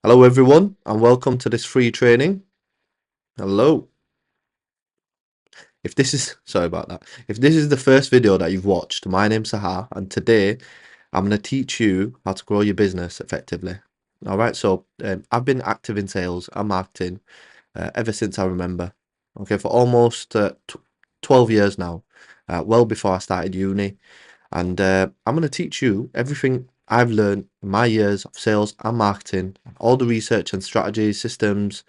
Hello everyone and welcome to this free training. Hello. If this is sorry about that. If this is the first video that you've watched, my name's Sahar and today I'm going to teach you how to grow your business effectively. All right, so I've been active in sales and marketing ever since I remember. Okay, for almost 12 years now, well before I started uni. And I'm going to teach you everything I've learned in my years of sales and marketing, all the research and strategies, systems,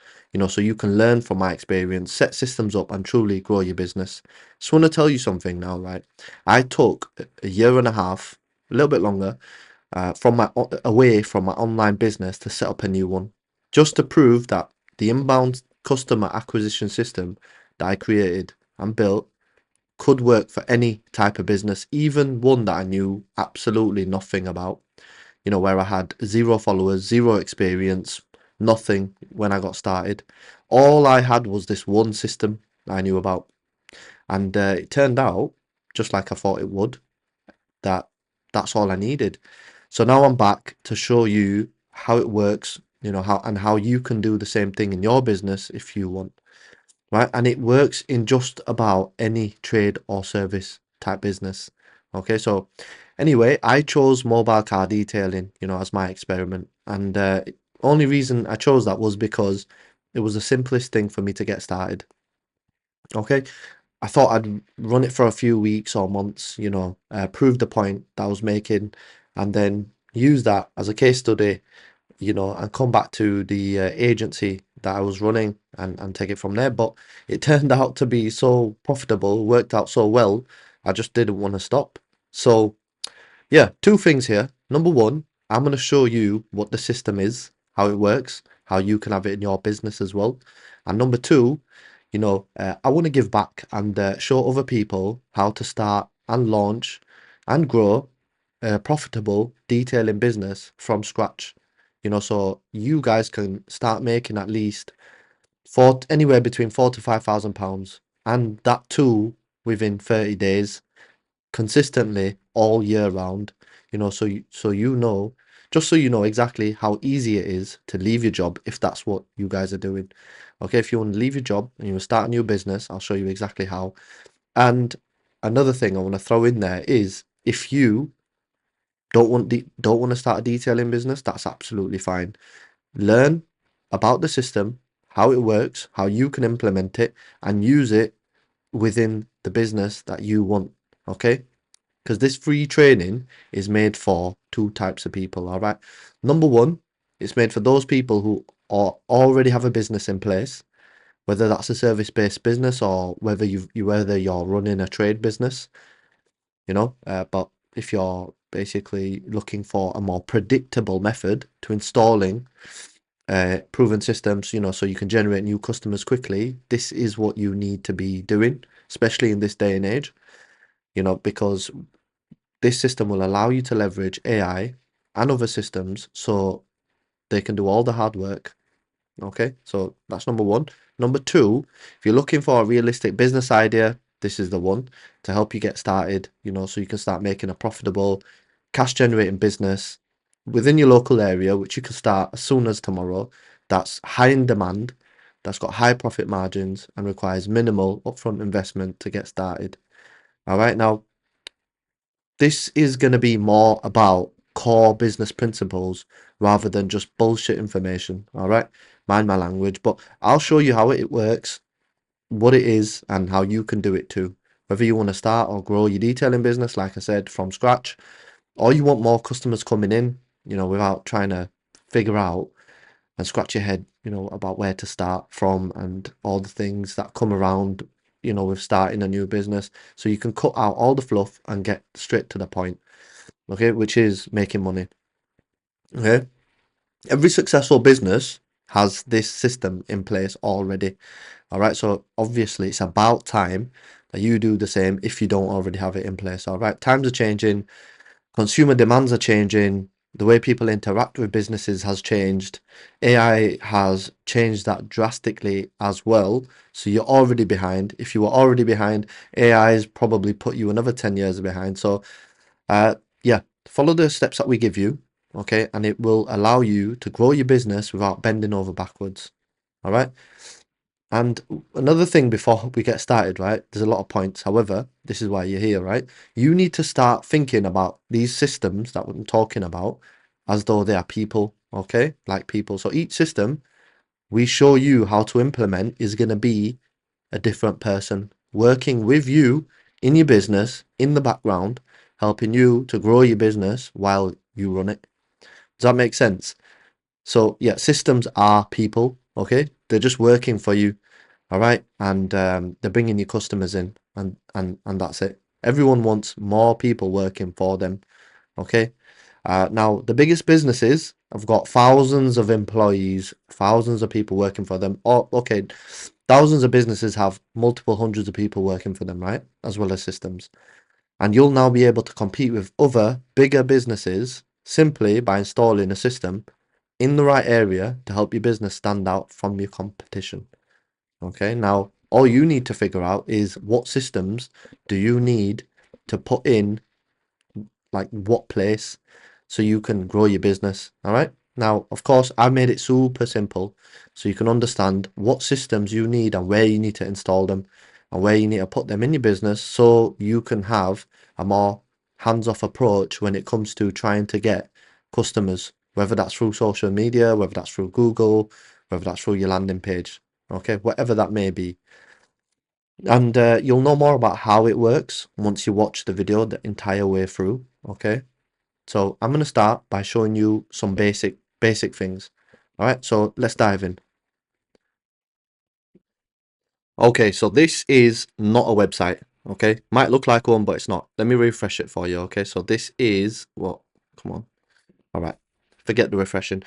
so you can learn from my experience, set systems up, and truly grow your business. Just want to tell you something now, right? I took a year and a half, a little bit longer, away from my online business to set up a new one, just to prove that the inbound customer acquisition system that I created and built could work for any type of business, even one that I knew absolutely nothing about, where I had zero followers, zero experience, nothing when I got started. All I had was this one system I knew about. And it turned out, just like I thought it would, that that's all I needed. So now I'm back to show you how it works, how you can do the same thing in your business if you want. Right? And it works in just about any trade or service type business. Okay, so anyway, I chose mobile car detailing, as my experiment. And only reason I chose that was because it was the simplest thing for me to get started. Okay, I thought I'd run it for a few weeks or months, prove the point that I was making, and then use that as a case study, and come back to the agency that I was running and take it from there. But it turned out to be so profitable, worked out so well, I just didn't want to stop. So, yeah, two things here. Number one, I'm going to show you what the system is, how it works, how you can have it in your business as well. And number two, I want to give back and show other people how to start and launch and grow a profitable detailing business from scratch. So you guys can start making at least anywhere between £4,000 to £5,000, and that too within 30 days, consistently all year round. Just so you know exactly how easy it is to leave your job if that's what you guys are doing. Okay, if you want to leave your job and you want to start a new business, I'll show you exactly how. And another thing I want to throw in there is if you don't want to start a detailing business, that's absolutely fine. Learn about the system, how it works, how you can implement it and use it within the business that you want. Okay? Because this free training is made for two types of people. All right. Number one, it's made for those people who already have a business in place, whether that's a service-based business or whether you're running a trade business. But if you're basically looking for a more predictable method to installing proven systems, so you can generate new customers quickly, this is what you need to be doing, especially in this day and age, because this system will allow you to leverage AI and other systems so they can do all the hard work. Okay, so that's number one. Number two, if you're looking for a realistic business idea, this is the one to help you get started, so you can start making a profitable, cash generating business within your local area, which you can start as soon as tomorrow. That's high in demand, that's got high profit margins, and requires minimal upfront investment to get started. All right, now this is going to be more about core business principles rather than just bullshit information. All right, mind my language, but I'll show you how it works, what it is, and how you can do it too. Whether you want to start or grow your detailing business, like I said, from scratch, or you want more customers coming in, without trying to figure out and scratch your head, about where to start from and all the things that come around, with starting a new business. So you can cut out all the fluff and get straight to the point, okay, which is making money. Okay. Every successful business has this system in place already. All right. So obviously it's about time that you do the same if you don't already have it in place. All right. Times are changing. Consumer demands are changing. The way people interact with businesses has changed. AI has changed that drastically as well. So you're already behind. If you were already behind, AI has probably put you another 10 years behind. So, yeah, follow the steps that we give you. okay? And it will allow you to grow your business without bending over backwards. All right. And another thing before we get started, right? There's a lot of points. However, this is why you're here, right? You need to start thinking about these systems that I'm talking about as though they are people, okay? Like people. So each system we show you how to implement is going to be a different person working with you in your business in the background, helping you to grow your business while you run it. Does that make sense? So yeah, systems are people, okay? They're just working for you, all right? And they're bringing your customers in, and that's it. Everyone wants more people working for them, okay? Now, the biggest businesses have got thousands of employees, thousands of people working for them. Or, okay, thousands of businesses have multiple hundreds of people working for them, right? As well as systems. And you'll now be able to compete with other bigger businesses simply by installing a system in the right area to help your business stand out from your competition. Okay, now all you need to figure out is what systems do you need to put in, like what place, so you can grow your business. All right. Now, of course, I've made it super simple so you can understand what systems you need and where you need to install them and where you need to put them in your business so you can have a more hands-off approach when it comes to trying to get customers, whether that's through social media, whether that's through Google, whether that's through your landing page, okay, whatever that may be. And you'll know more about how it works once you watch the video the entire way through, okay? So I'm going to start by showing you some basic things. All right, so let's dive in. Okay, so this is not a website. Okay, might look like one, but it's not. Let me refresh it for you. Okay, so this is what? Come on. All right. Forget the refreshing.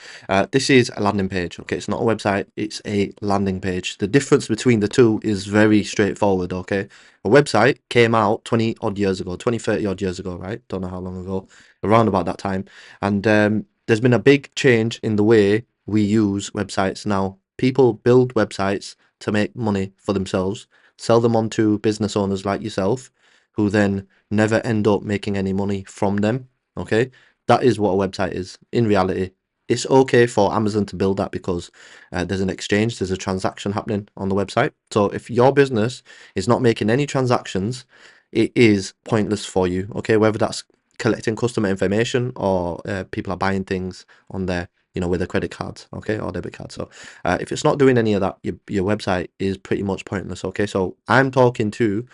This is a landing page. Okay, it's not a website. It's a landing page. The difference between the two is very straightforward. Okay, a website came out 20 odd years ago, 20, 30 odd years ago, right? Don't know how long ago, around about that time. And there's been a big change in the way we use websites now. People build websites to make money for themselves, sell them on to business owners like yourself, who then never end up making any money from them. Okay, that is what a website is in reality. It's okay for Amazon to build that because there's an exchange, there's a transaction happening on the website. So if your business is not making any transactions, it is pointless for you. Okay, whether that's collecting customer information or people are buying things on there, you know, with their credit cards, okay, or debit cards. So if it's not doing any of that, your website is pretty much pointless. Okay, so I'm talking to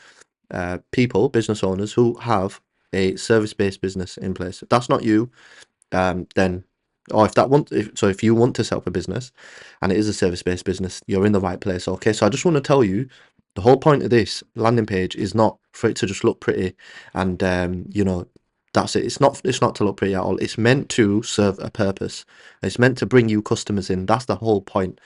people, business owners who have a service-based business in place. If that's not you, then, or if you want to set up a business and it is a service-based business, you're in the right place. Okay, so I just want to tell you, the whole point of this landing page is not for it to just look pretty, and you know, that's it. It's not to look pretty at all. It's meant to serve a purpose. It's meant to bring you customers in. That's the whole point.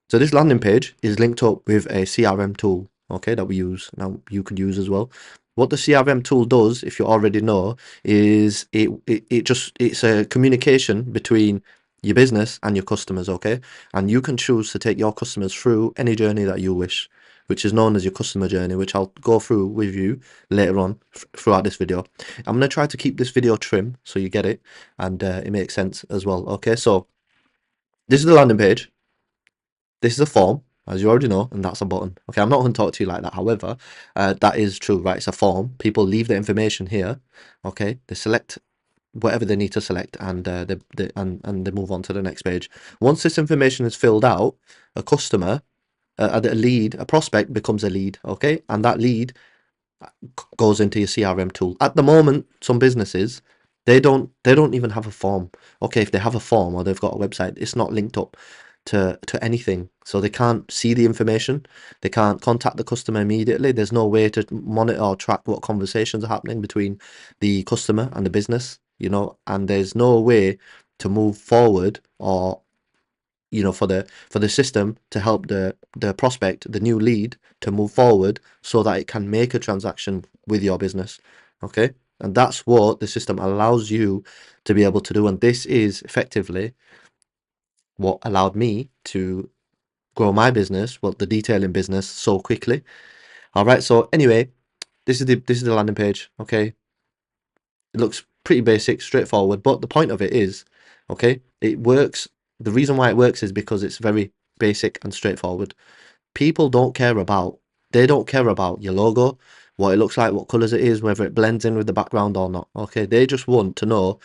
So this landing page is linked up with a CRM tool, okay, that we use. Now you could use as well. What the CRM tool does, if you already know, is it's a communication between your business and your customers, okay? And you can choose to take your customers through any journey that you wish, which is known as your customer journey, which I'll go through with you later on throughout this video. I'm going to try to keep this video trim so you get it and it makes sense as well, okay? So this is the landing page. This is a form, as you already know, and that's a button. Okay, I'm not going to talk to you like that. However, that is true, right? It's a form. People leave the information here. Okay, they select whatever they need to select, and they move on to the next page. Once this information is filled out, a customer, a prospect becomes a lead. Okay, and that lead goes into your CRM tool. At the moment, some businesses they don't even have a form. Okay, if they have a form or they've got a website, it's not linked up to anything, so they can't see the information. They can't contact the customer immediately. There's no way to monitor or track what conversations are happening between the customer and the business, you know, and there's no way to move forward or, you know, for the system to help the prospect, the new lead, to move forward so that it can make a transaction with your business. Okay, and that's what the system allows you to be able to do, and this is effectively what allowed me to grow my business, well, the detailing business, so quickly. All right, so anyway, this is the landing page. Okay, it looks pretty basic, straightforward, but the point of it is Okay, it works. The reason why it works is because it's very basic and straightforward. People don't care about, they don't care about your logo, what it looks like, what colors it is, whether it blends in with the background or not. Okay, they just want to know,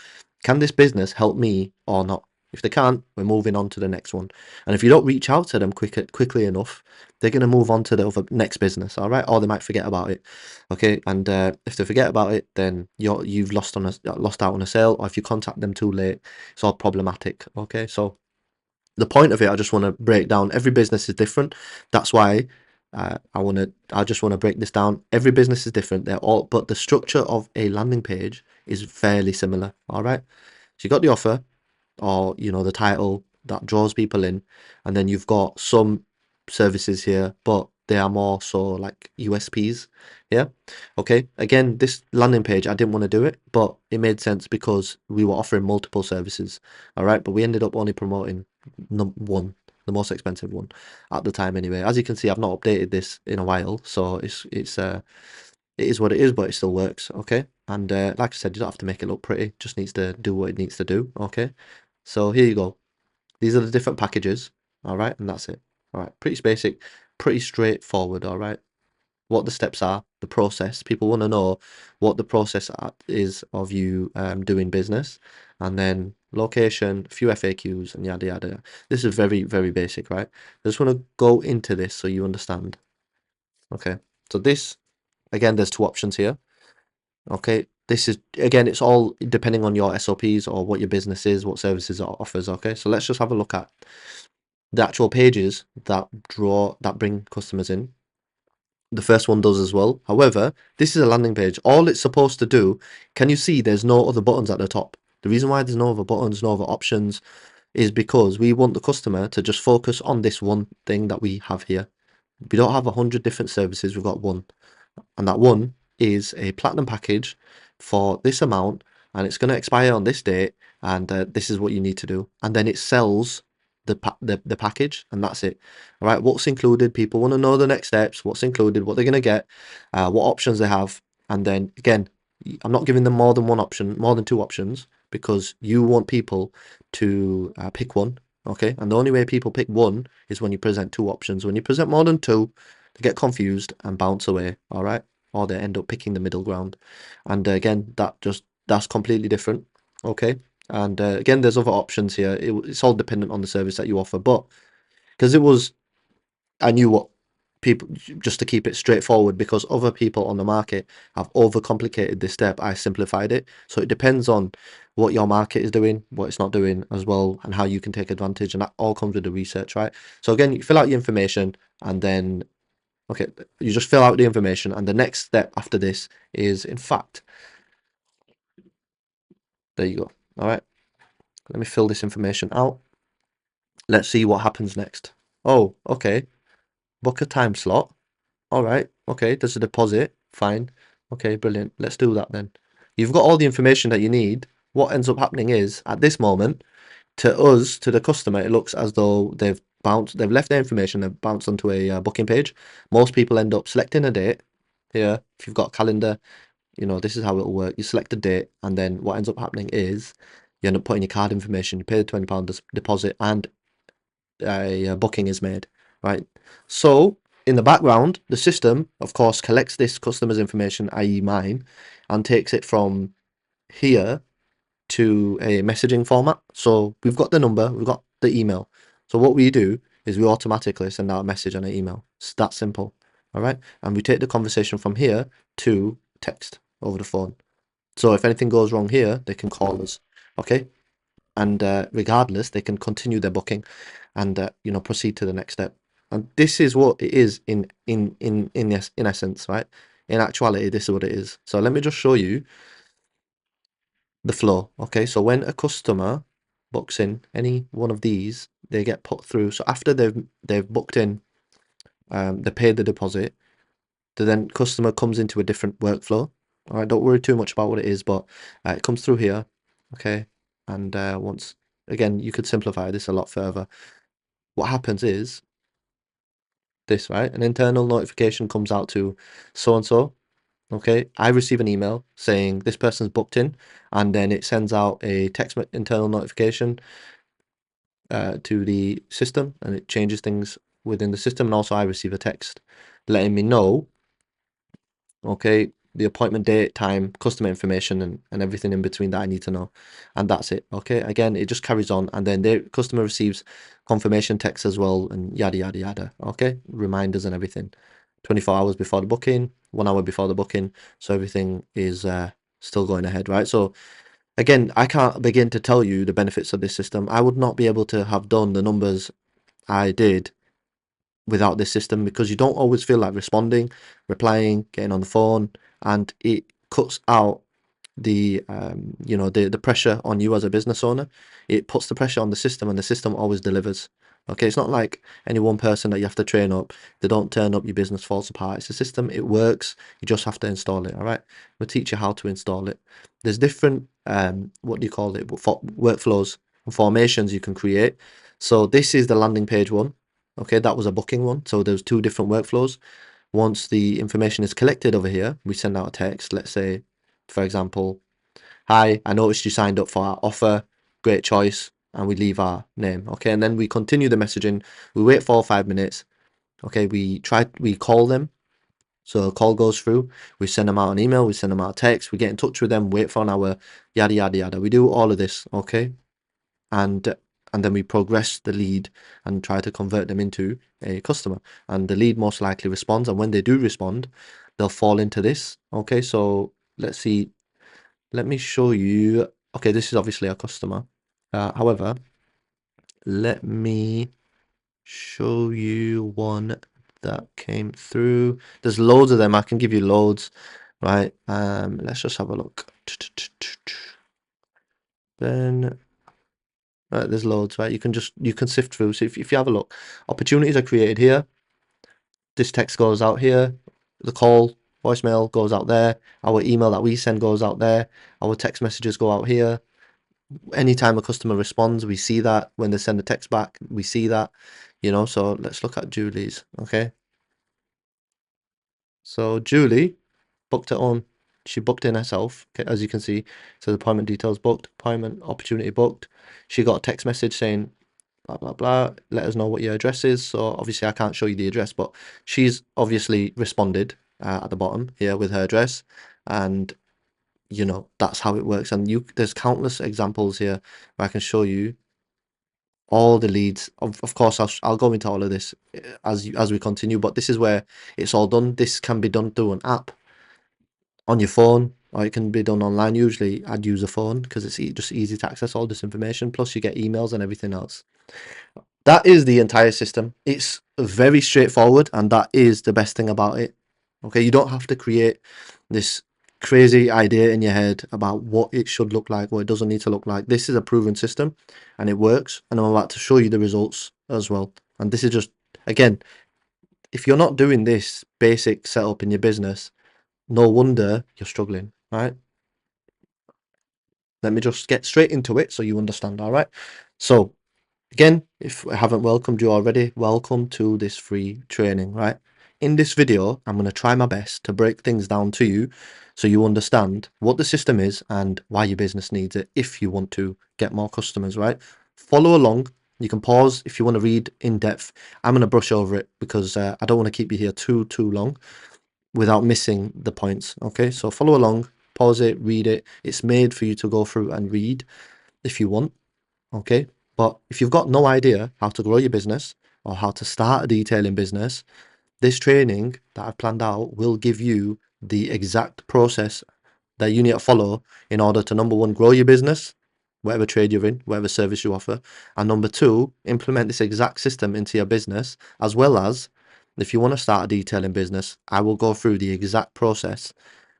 can this business help me or not? If they can't, we're moving on to the next one. And if you don't reach out to them quickly enough, they're going to move on to the next business, all right? Or they might forget about it. Okay, and if they forget about it, then you've lost out on a sale, or if you contact them too late, it's all problematic. Okay, so the point of it, I just want to break down. Every business is different. That's why I just want to break this down. Every business is different. They're all, but the structure of a landing page is fairly similar. All right. So you got the offer, or the title that draws people in, and then you've got some services here, but they are more so like USPs. Yeah. Okay. Again, this landing page, I didn't want to do it, but it made sense because we were offering multiple services. All right. But we ended up only promoting one, the most expensive one at the time anyway. As you can see, I've not updated this in a while, so it is what it is, but it still works. Okay. And like I said, you don't have to make it look pretty, it just needs to do what it needs to do. Okay. So here you go. These are the different packages. All right. And that's it. All right. Pretty basic, pretty straightforward. All right. What the steps are, the process. People want to know what the process is of you doing business, and then location, a few FAQs, and yada yada. This is very, very basic, right? I just want to go into this so you understand. Okay. So this, again, there's two options here. Okay. This is, again, it's all depending on your SOPs or what your business is, what services it offers. Okay. So let's just have a look at the actual pages that bring customers in. The first one does as well. However, this is a landing page. All it's supposed to do, can you see there's no other buttons at the top? The reason why there's no other buttons, no other options, is because we want the customer to just focus on this one thing that we have here. We don't have 100 different services, we've got one. And that one is a platinum package for this amount, and it's going to expire on this date, and this is what you need to do. And then it sells the package, and that's it. All right, what's included? People want to know the next steps, what's included, what they're going to get, what options they have. And then again, I'm not giving them more than one option, more than two options, because you want people to pick one. Okay, and the only way people pick one is when you present two options. When you present more than two, they get confused and bounce away. All right, or they end up picking the middle ground. And again, that's completely different. Okay, and again, there's other options here. It's all dependent on the service that you offer, but because I knew what people, just to keep it straightforward, because other people on the market have overcomplicated this step, I simplified it. So it depends on what your market is doing, what it's not doing as well, and how you can take advantage. And that all comes with the research, right? So again, you fill out your information, and then okay, you just fill out the information, and the next step after this is, in fact, there you go. All right, let me fill this information out. Let's see what happens next. Oh, okay. Book a time slot. All right. Okay. There's a deposit. Fine. Okay. Brilliant. Let's do that then. You've got all the information that you need. What ends up happening is, at this moment, to us, to the customer, it looks as though they've left their information, they've bounced onto a booking page. Most people end up selecting a date. Here, if you've got a calendar, this is how it'll work. You select a date, and then what ends up happening is you end up putting your card information, you pay the £20 deposit, and a booking is made, right? So in the background, the system, of course, collects this customer's information, i.e. mine, and takes it from here to a messaging format. So we've got the number, we've got the email. So what we do is we automatically send out a message and an email. It's that simple, all right? And we take the conversation from here to text over the phone. So if anything goes wrong here, they can call us, okay? And regardless, they can continue their booking and proceed to the next step. And this is what it is in essence, right? In actuality, this is what it is. So let me just show you the flow. Okay, so when a customer books in any one of these, they get put through. So after they've booked in, they paid the deposit, the then customer comes into a different workflow. All right, don't worry too much about what it is, but it comes through here. Okay, and once again, you could simplify this a lot further. What happens is this, right? An internal notification comes out to so and so. Okay, I receive an email saying this person's booked in, and then it sends out a internal notification to the system, and it changes things within the system. And also, I receive a text letting me know, okay, the appointment date, time, customer information, and everything in between that I need to know. And that's it. Okay, again, it just carries on, and then the customer receives confirmation text as well, and yada yada yada. Okay, reminders and everything. 24 hours before the booking, 1 hour before the booking, so everything is still going ahead, right? So again, I can't begin to tell you the benefits of this system. I would not be able to have done the numbers I did without this system, because you don't always feel like responding, replying, getting on the phone, and it cuts out the the pressure on you as a business owner. It puts the pressure on the system, and the system always delivers. Okay, it's not like any one person that you have to train up. They don't turn up, your business falls apart. It's a system, it works, you just have to install it. All right, we'll teach you how to install it. There's different what do you call it, for workflows and formations you can create. So this is the landing page one. Okay, that was a booking one, so there's two different workflows. Once the information is collected over here, we send out a text. Let's say, for example, hi, I noticed you signed up for our offer, great choice, and we leave our name. Okay, and then we continue the messaging. We wait 4 or 5 minutes. Okay, we call them. So a call goes through, we send them out an email, we send them out a text, we get in touch with them, wait for an hour, yada yada yada. We do all of this, okay? And then we progress the lead and try to convert them into a customer. And the lead most likely responds, and when they do respond, they'll fall into this. Okay, so let's see. Let me show you. Okay, this is obviously a customer. However, let me show you one that came through. There's loads of them. I can give you loads, right? Let's just have a look. Then right, there's loads, right? You can sift through. So if you have a look, opportunities are created here. This text goes out here. The call, voicemail goes out there. Our email that we send goes out there. Our text messages go out here. Anytime a customer responds, we see that. When they send a text back, we see that. So let's look at Julie's. Okay. So Julie booked it on. She booked in herself. Okay, as you can see, so the appointment details booked, appointment opportunity booked. She got a text message saying blah blah blah. Let us know what your address is. So obviously I can't show you the address, but she's obviously responded at the bottom here with her address, and that's how it works. And there's countless examples here where I can show you all the leads. Of course, I'll go into all of this as we continue, but this is where it's all done. This can be done through an app on your phone, or it can be done online. Usually I'd use a phone because it's just easy to access all this information, plus you get emails and everything else. That is the entire system. It's very straightforward, and that is the best thing about it. Okay, you don't have to create this crazy idea in your head about what it should look like, what it doesn't need to look like. This is a proven system, and it works, and I'm about to show you the results as well. And this is just, again, if you're not doing this basic setup in your business, no wonder you're struggling, right? Let me just get straight into it so you understand, all right? So again, if I haven't welcomed you already, welcome to this free training, right? In this video, I'm going to try my best to break things down to you so you understand what the system is and why your business needs it if you want to get more customers, right? Follow along. You can pause if you want to read in depth. I'm going to brush over it because I don't want to keep you here too long without missing the points, okay? So follow along, pause it, read it. It's made for you to go through and read if you want. Okay, but if you've got no idea how to grow your business or how to start a detailing business, this training that I've planned out will give you the exact process that you need to follow in order to, number one, grow your business, whatever trade you're in, whatever service you offer, and number two, implement this exact system into your business, as well as if you want to start a detailing business, I will go through the exact process.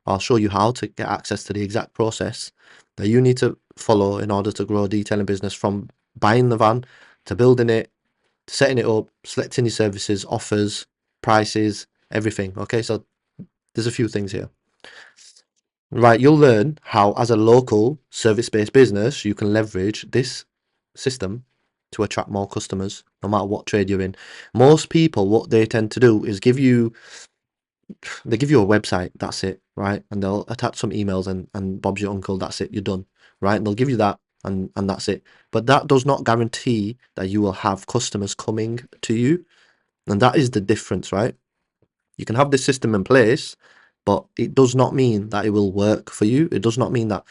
I'll show you how to get access to the exact process that you need to follow in order to grow a detailing business, from buying the van to building it, setting it up, selecting your services, offers, prices, everything. Okay, so there's a few things here. Right, you'll learn how, as a local service-based business, you can leverage this system to attract more customers, no matter what trade you're in. Most people, what they tend to do is they give you a website, that's it. right? And they'll attach some emails and Bob's your uncle, that's it, you're done, right? And they'll give you that and that's it. But that does not guarantee that you will have customers coming to you. And that is the difference, right? You can have this system in place, but it does not mean that it will work for you. It does not mean that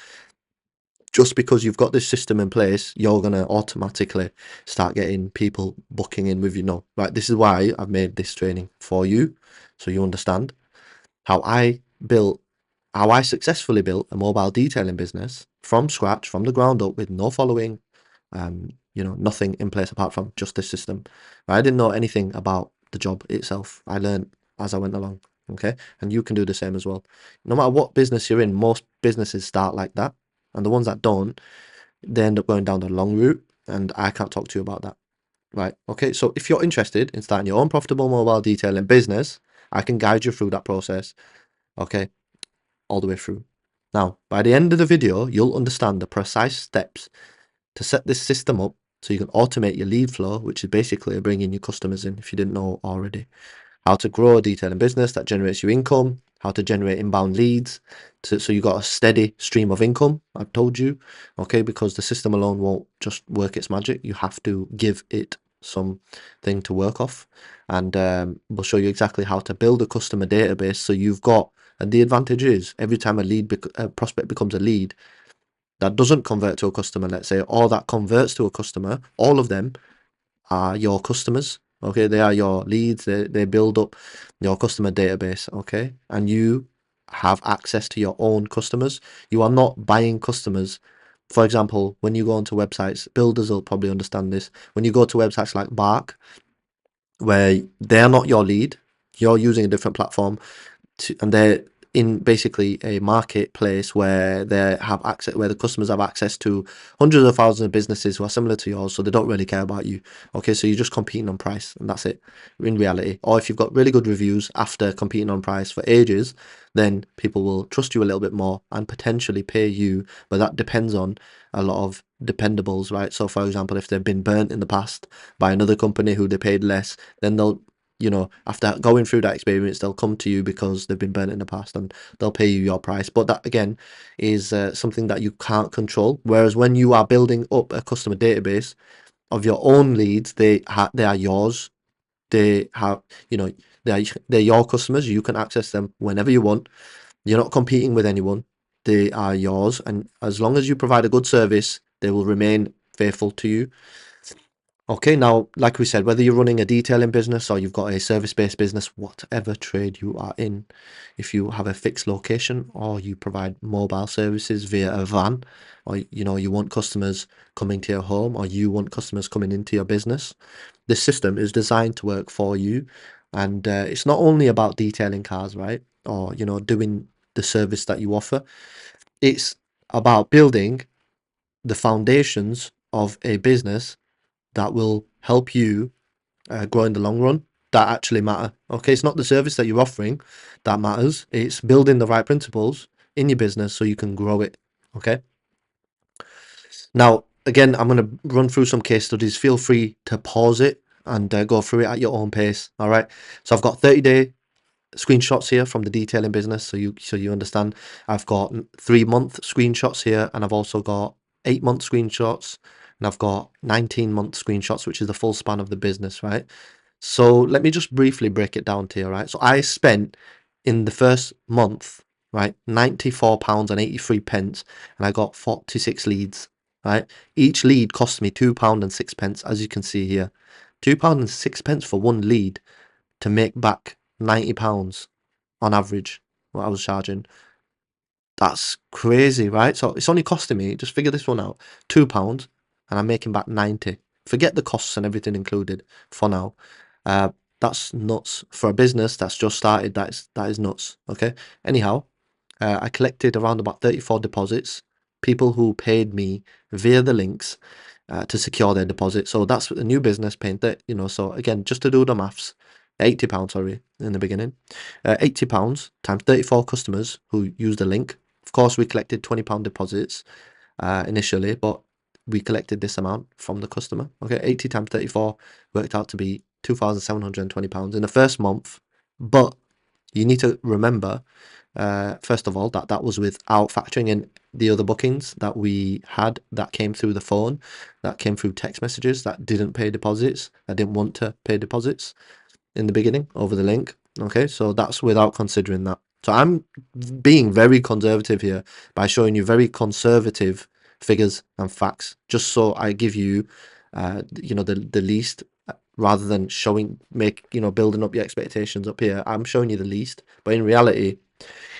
just because you've got this system in place, you're going to automatically start getting people booking in with you. No, right? This is why I've made this training for you, so you understand how I successfully built a mobile detailing business from scratch, from the ground up, with no following, nothing in place apart from just this system. I didn't know anything about the job itself. I learned as I went along. Okay, and you can do the same as well. No matter what business you're in, most businesses start like that, and the ones that don't, they end up going down the long route, and I can't talk to you about that. Right. Okay. So if you're interested in starting your own profitable mobile detailing business, I can guide you through that process. Okay. All the way through. Now, by the end of the video, you'll understand the precise steps to set this system up so you can automate your lead flow, which is basically bringing your customers in if you didn't know already. How to grow a detailing business that generates you income, how to generate inbound leads, so you got a steady stream of income. I've told you, okay, because the system alone won't just work its magic. You have to give it something to work off, and we'll show you exactly how to build a customer database. So you've got, and the advantage is every time a prospect becomes a lead that doesn't convert to a customer, let's say, or that converts to a customer, all of them are your customers. Okay, they are your leads. They build up your customer database. Okay, and you have access to your own customers. You are not buying customers. For example, when you go onto websites, builders will probably understand this. When you go to websites like Bark, where they're not your lead, you're using a different platform, and they're in basically a marketplace where they have access, where the customers have access to hundreds of thousands of businesses who are similar to yours, so they don't really care about you. Okay, so you're just competing on price, and that's it in reality. Or if you've got really good reviews after competing on price for ages, then people will trust you a little bit more and potentially pay you, but that depends on a lot of dependables, right? So for example, if they've been burnt in the past by another company who they paid less, then they'll, after going through that experience, they'll come to you because they've been burnt in the past and they'll pay you your price. But that again is something that you can't control. Whereas when you are building up a customer database of your own leads, they are yours. They have, they're your customers. You can access them whenever you want. You're not competing with anyone. They are yours, and as long as you provide a good service, they will remain faithful to you. Okay, now, like we said, whether you're running a detailing business or you've got a service-based business, whatever trade you are in, if you have a fixed location or you provide mobile services via a van, or you want customers coming to your home or you want customers coming into your business, this system is designed to work for you. And it's not only about detailing cars, right? Or, doing the service that you offer. It's about building the foundations of a business that will help you grow in the long run, that actually matter. Okay, it's not the service that you're offering that matters. It's building the right principles in your business so you can grow it. Okay. Now, again, I'm going to run through some case studies. Feel free to pause it and go through it at your own pace. All right. So I've got 30-day screenshots here from the detailing business, so you understand. I've got 3-month screenshots here, and I've also got 8-month screenshots, and I've got 19-month screenshots, which is the full span of the business, right? So let me just briefly break it down to you, right? So I spent in the first month, right, £94.83, and I got 46 leads, right? Each lead cost me £2.06, as you can see here. £2.06 for one lead to make back £90 on average, what I was charging. That's crazy, right? So it's only costing me, just figure this one out, £2, and I'm making back 90. Forget the costs and everything included for now. Uh, that's nuts for a business that's just started. That is nuts. Okay. Anyhow, I collected around about 34 deposits. People who paid me via the links to secure their deposit. So that's a new business paying that, so again, just to do the maths, £80, sorry, in the beginning. £80 times 34 customers who used the link. Of course, we collected £20 deposits initially, but we collected this amount from the customer. Okay, 80 times 34 worked out to be £2,720 in the first month. But you need to remember First of all, that was without factoring in the other bookings that we had that came through the phone, that came through text messages, that didn't pay deposits, that didn't want to pay deposits in the beginning over the link. Okay, so that's without considering that. So I'm being very conservative here by showing you very conservative figures and facts, just so I give you, the least, rather than building up your expectations up here. I'm showing you the least, but in reality,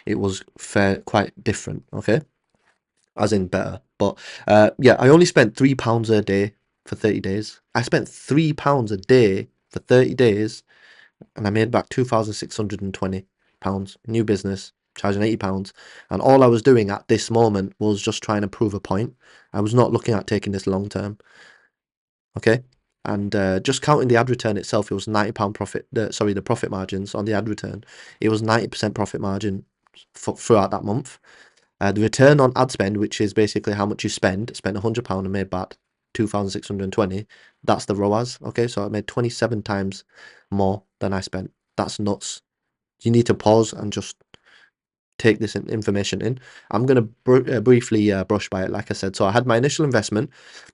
it was quite different. Okay, as in better. But yeah, I only spent £3 a day for 30 days. I spent £3 a day for 30 days, and I made back £2,620. New business, charging £80. And all I was doing at this moment was just trying to prove a point. I was not looking at taking this long term. Okay. And just counting the ad return itself, it was £90 profit. The profit margins on the ad return, it was 90% profit margin throughout that month. The return on ad spend, which is basically how much you spent £100 and made back 2,620. That's the ROAS. Okay, so I made 27 times more than I spent. That's nuts. You need to pause and just take this information in. I'm going to briefly brush by it, like I said. So I had my initial investment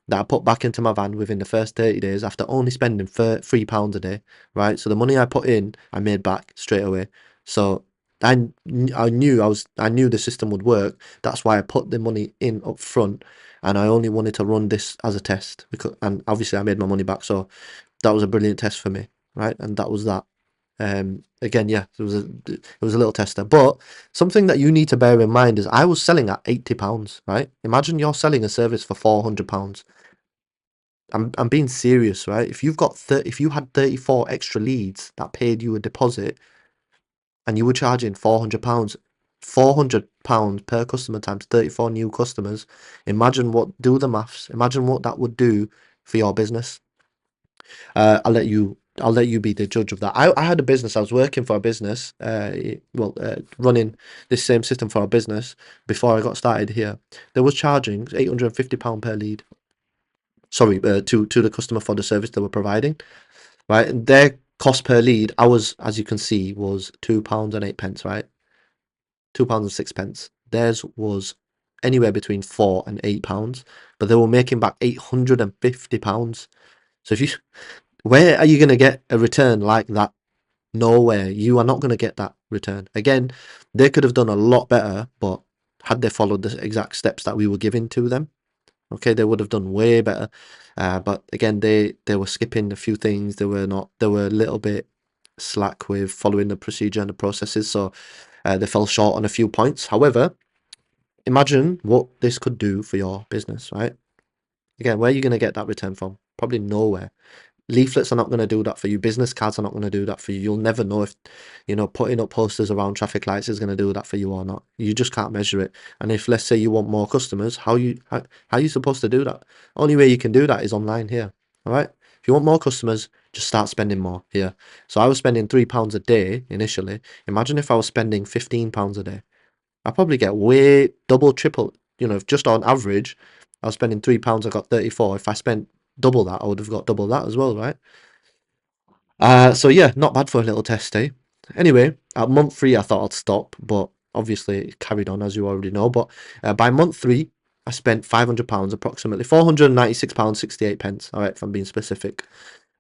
that I put back into my van within the first 30 days after only spending £3 a day, right? So the money I put in, I made back straight away. So I knew the system would work. That's why I put the money in up front, and I only wanted to run this as a test and obviously I made my money back. So that was a brilliant test for me, right? And that was that. Again, yeah, it was a little tester. But something that you need to bear in mind is I was selling at £80, right? Imagine you're selling a service for £400. I'm being serious, right? If if you had 34 extra leads that paid you a deposit and you were charging £400, £400 per customer times 34 new customers, do the maths. Imagine what that would do for your business. I'll let you be the judge of that. I had a business. I was working for a business, running this same system for a business before I got started here. They was charging £850 per lead. Sorry, to the customer for the service they were providing. Right, and their cost per lead, as you can see, was £2.08. Right, £2.06. Theirs was anywhere between £4 and £8, but they were making back £850. So where are you going to get a return like that? Nowhere. You are not going to get that return. Again, they could have done a lot better, but had they followed the exact steps that we were giving to them, okay, they would have done way better. But again, they were skipping a few things. They were a little bit slack with following the procedure and the processes, so they fell short on a few points. However, imagine what this could do for your business, right? Again, where are you going to get that return from? Probably nowhere. Leaflets are not going to do that for you. Business cards are not going to do that for you. You'll never know if, putting up posters around traffic lights is going to do that for you or not. You just can't measure it. And if, let's say, you want more customers, how are you supposed to do that? Only way you can do that is online here. All right. If you want more customers, just start spending more here. So I was spending £3 a day initially. Imagine if I was spending £15 a day. I probably get way double, triple. If just on average, I was spending £3, I got 34. If I spent double that, I would have got double that as well, right? So yeah, not bad for a little test, eh? Anyway, at month 3, I thought I'd stop, but obviously it carried on, as you already know. But by month 3, I spent £500, approximately £496.68. All right, if I'm being specific.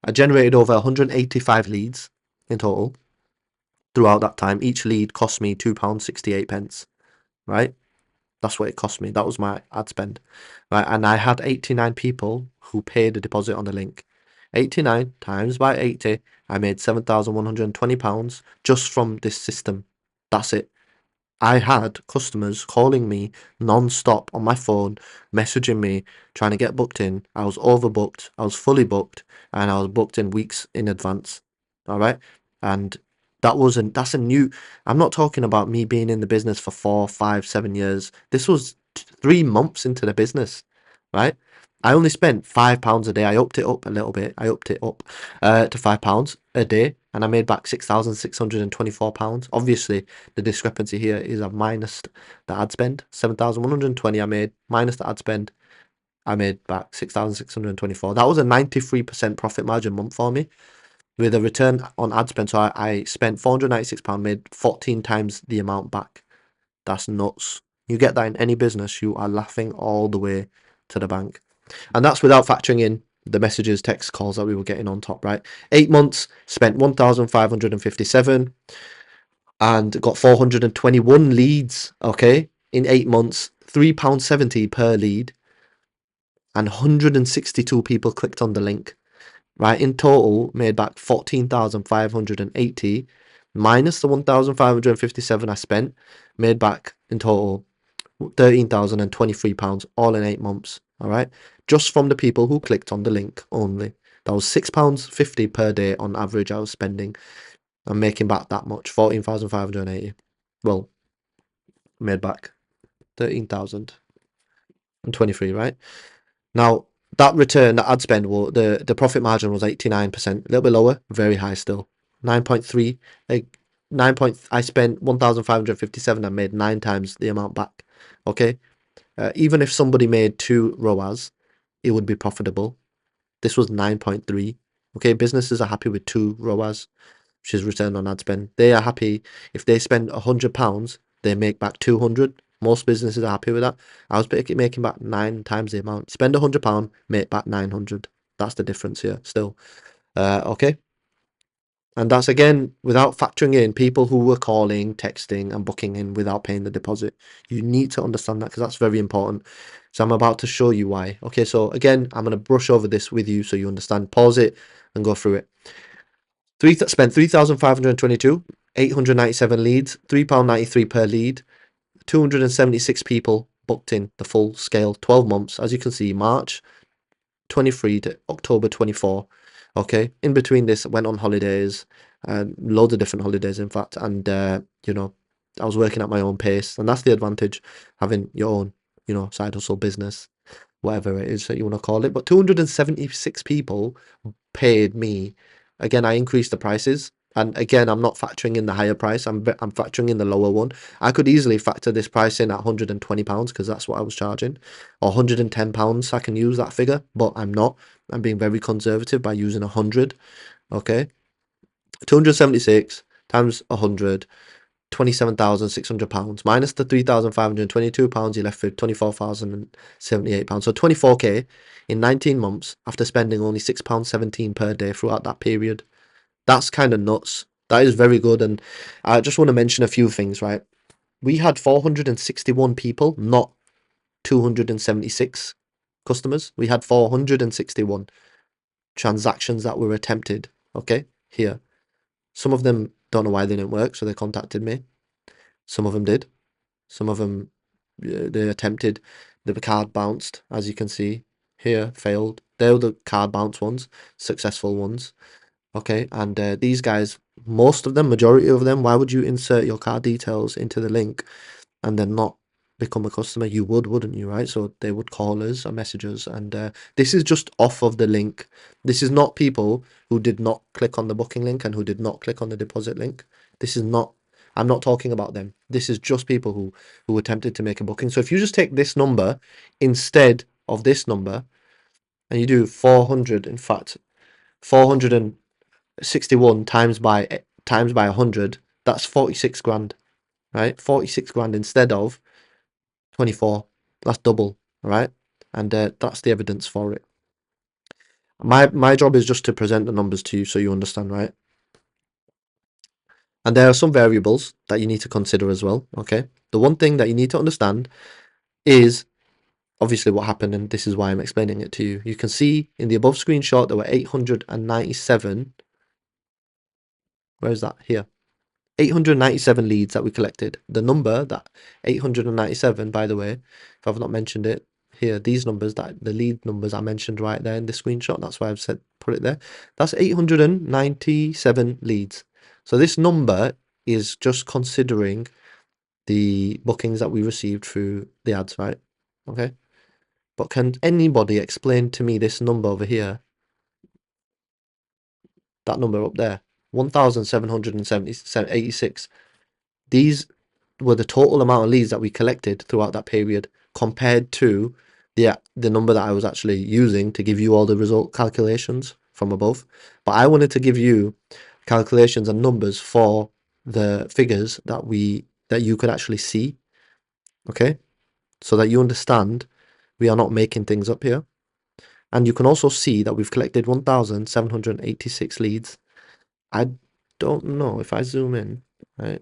I generated over 185 leads in total throughout that time. Each lead cost me £2.68. Right? That's what it cost me. That was my ad spend. Right? And I had 89 people who paid a deposit on the link. 89 times by 80, I made £7,120 just from this system. That's it. I had customers calling me non-stop on my phone, messaging me, trying to get booked in. I was overbooked, I was fully booked, and I was booked in weeks in advance. All right. And that's a new, I'm not talking about me being in the business for 4, 5, 7 years. This was 3 months into the business, right? I only spent £5 a day. I upped it up a little bit. I upped it up to £5 a day, and I made back £6,624. Obviously, the discrepancy here is I've minus the ad spend. 7,120 I made, minus the ad spend, I made back 6,624. That was a 93% profit margin month for me, with a return on ad spend. So I spent £496, made 14 times the amount back. That's nuts. You get that in any business, you are laughing all the way to the bank. And that's without factoring in the messages, text calls that we were getting on top, right? 8 months, spent 1,557 and got 421 leads, okay? In 8 months, £3.70 per lead, and 162 people clicked on the link, right? In total, made back 14,580 minus the 1,557 I spent, made back in total £13,023, all in 8 months. All right, just from the people who clicked on the link only. That was £6.50 per day on average. I was spending and making back that much, 14,580. Well, made back 13,023. Right now, that return, that ad spend, well, the profit margin was 89%, a little bit lower, very high still, 9.3. Like 9 point, I spent 1,557 and made 9 times the amount back. Okay. Even if somebody made 2 ROAS, it would be profitable. This was 9.3. Okay, businesses are happy with 2 ROAS, which is return on ad spend. They are happy if they spend £100, they make back 200. Most businesses are happy with that. I was making back 9 times the amount. Spend £100, make back 900. That's the difference here still. Okay. And that's again without factoring in people who were calling, texting, and booking in without paying the deposit. You need to understand that because that's very important. So I'm about to show you why. Okay, so again, I'm going to brush over this with you so you understand. Pause it and go through it. Spent 3,522, 897 leads, £3.93 per lead, 276 people booked in the full scale, 12 months. As you can see, March 23 to October 24. Okay, in between this, I went on holidays, loads of different holidays, in fact, and you know, I was working at my own pace, and that's the advantage having your own, side hustle business, whatever it is that you want to call it. But 276 people paid me. Again, I increased the prices. And again, I'm not factoring in the higher price. I'm factoring in the lower one. I could easily factor this price in at £120 because that's what I was charging, or £110. I can use that figure, but I'm not. I'm being very conservative by using 100. Okay, 276 times 100, £27,600 minus the £3,522. You're left with £24,078. So 24k in 19 months after spending only £6.17 per day throughout that period. That's kind of nuts. That is very good. And I just want to mention a few things, right? We had 461 people, not 276 customers. We had 461 transactions that were attempted. Okay, here. Some of them don't know why they didn't work, so they contacted me. Some of them did. Some of them, they attempted. The card bounced, as you can see here, failed. They're the card bounce ones, successful ones. Okay, and these guys, most of them, majority of them, why would you insert your card details into the link and then not become a customer? You would, wouldn't you, right? So they would call us or message us, and this is just off of the link. This is not people who did not click on the booking link and who did not click on the deposit link. This is not, I'm not talking about them. This is just people who attempted to make a booking. So if you just take this number instead of this number and you do 400, in fact, 461 times by 100, that's 46 grand, right? 46 grand instead of 24. That's double, right? And that's the evidence for it. My job is just to present the numbers to you so you understand, right? And there are some variables that you need to consider as well. Okay, the one thing that you need to understand is obviously what happened, and this is why I'm explaining it to you. You can see in the above screenshot there were 897. Where is that? Here. 897 leads that we collected. The number that 897, by the way, if I've not mentioned it here, these numbers, that the lead numbers I mentioned right there in the screenshot, that's why I've said put it there. That's 897 leads. So this number is just considering the bookings that we received through the ads, right? Okay. But can anybody explain to me this number over here? That number up there, 1,786. These were the total amount of leads that we collected throughout that period compared to the number that I was actually using to give you all the result calculations from above. But I wanted to give you calculations and numbers for the figures that you could actually see. Okay, so that you understand we are not making things up here. And you can also see that we've collected 1,786 leads. I don't know if I zoom in, right?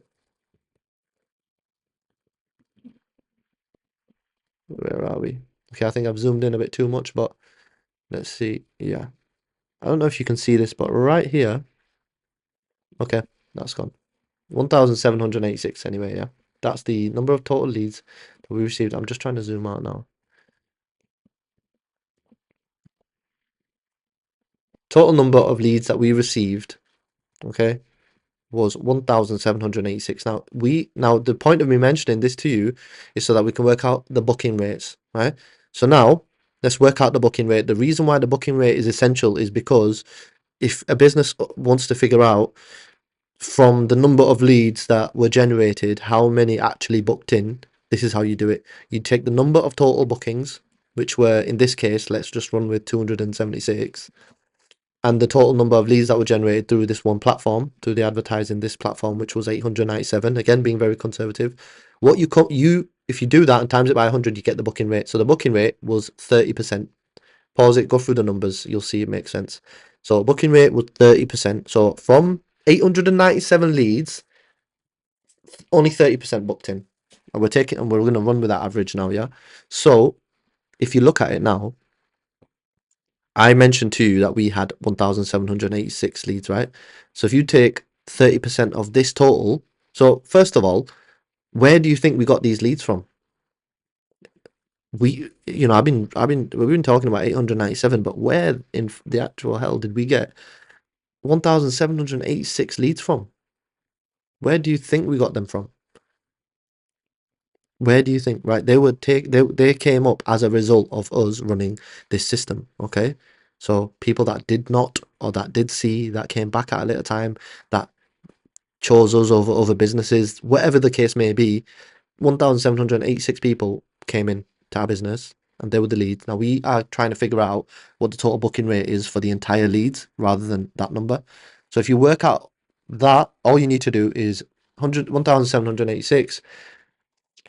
Where are we? Okay, I think I've zoomed in a bit too much, but let's see. Yeah, I don't know if you can see this, but right here, okay, that's gone. 1,786 anyway, yeah. That's the number of total leads that we received. I'm just trying to zoom out now. Total number of leads that we received, okay, was 1,786. Now the point of me mentioning this to you is so that we can work out the booking rates, right? So now let's work out the booking rate. The reason why the booking rate is essential is because if a business wants to figure out from the number of leads that were generated, how many actually booked in, this is how you do it. You take the number of total bookings, which were in this case, let's just run with 276, and the total number of leads that were generated through this one platform, through the advertising this platform, which was 897. Again, being very conservative. What you if you do that and times it by 100, you get the booking rate. So the booking rate was 30%. Pause it, go through the numbers, you'll see it makes sense. So booking rate was 30%. So from 897 leads, only 30% booked in. And we're going to run with that average now, yeah? So if you look at it now, I mentioned to you that we had 1,786 leads, right? So if you take 30% of this total, so first of all, where do you think we got these leads from? We've been talking about 897, but where in the actual hell did we get 1,786 leads from? Where do you think we got them from? Where do you think? Right, they came up as a result of us running this system. Okay, so people that did not or that did see that came back at a later time that chose us over other businesses, whatever the case may be. 1,786 people came in to our business and they were the leads. Now we are trying to figure out what the total booking rate is for the entire leads rather than that number. So if you work out that, all you need to do is 1,786.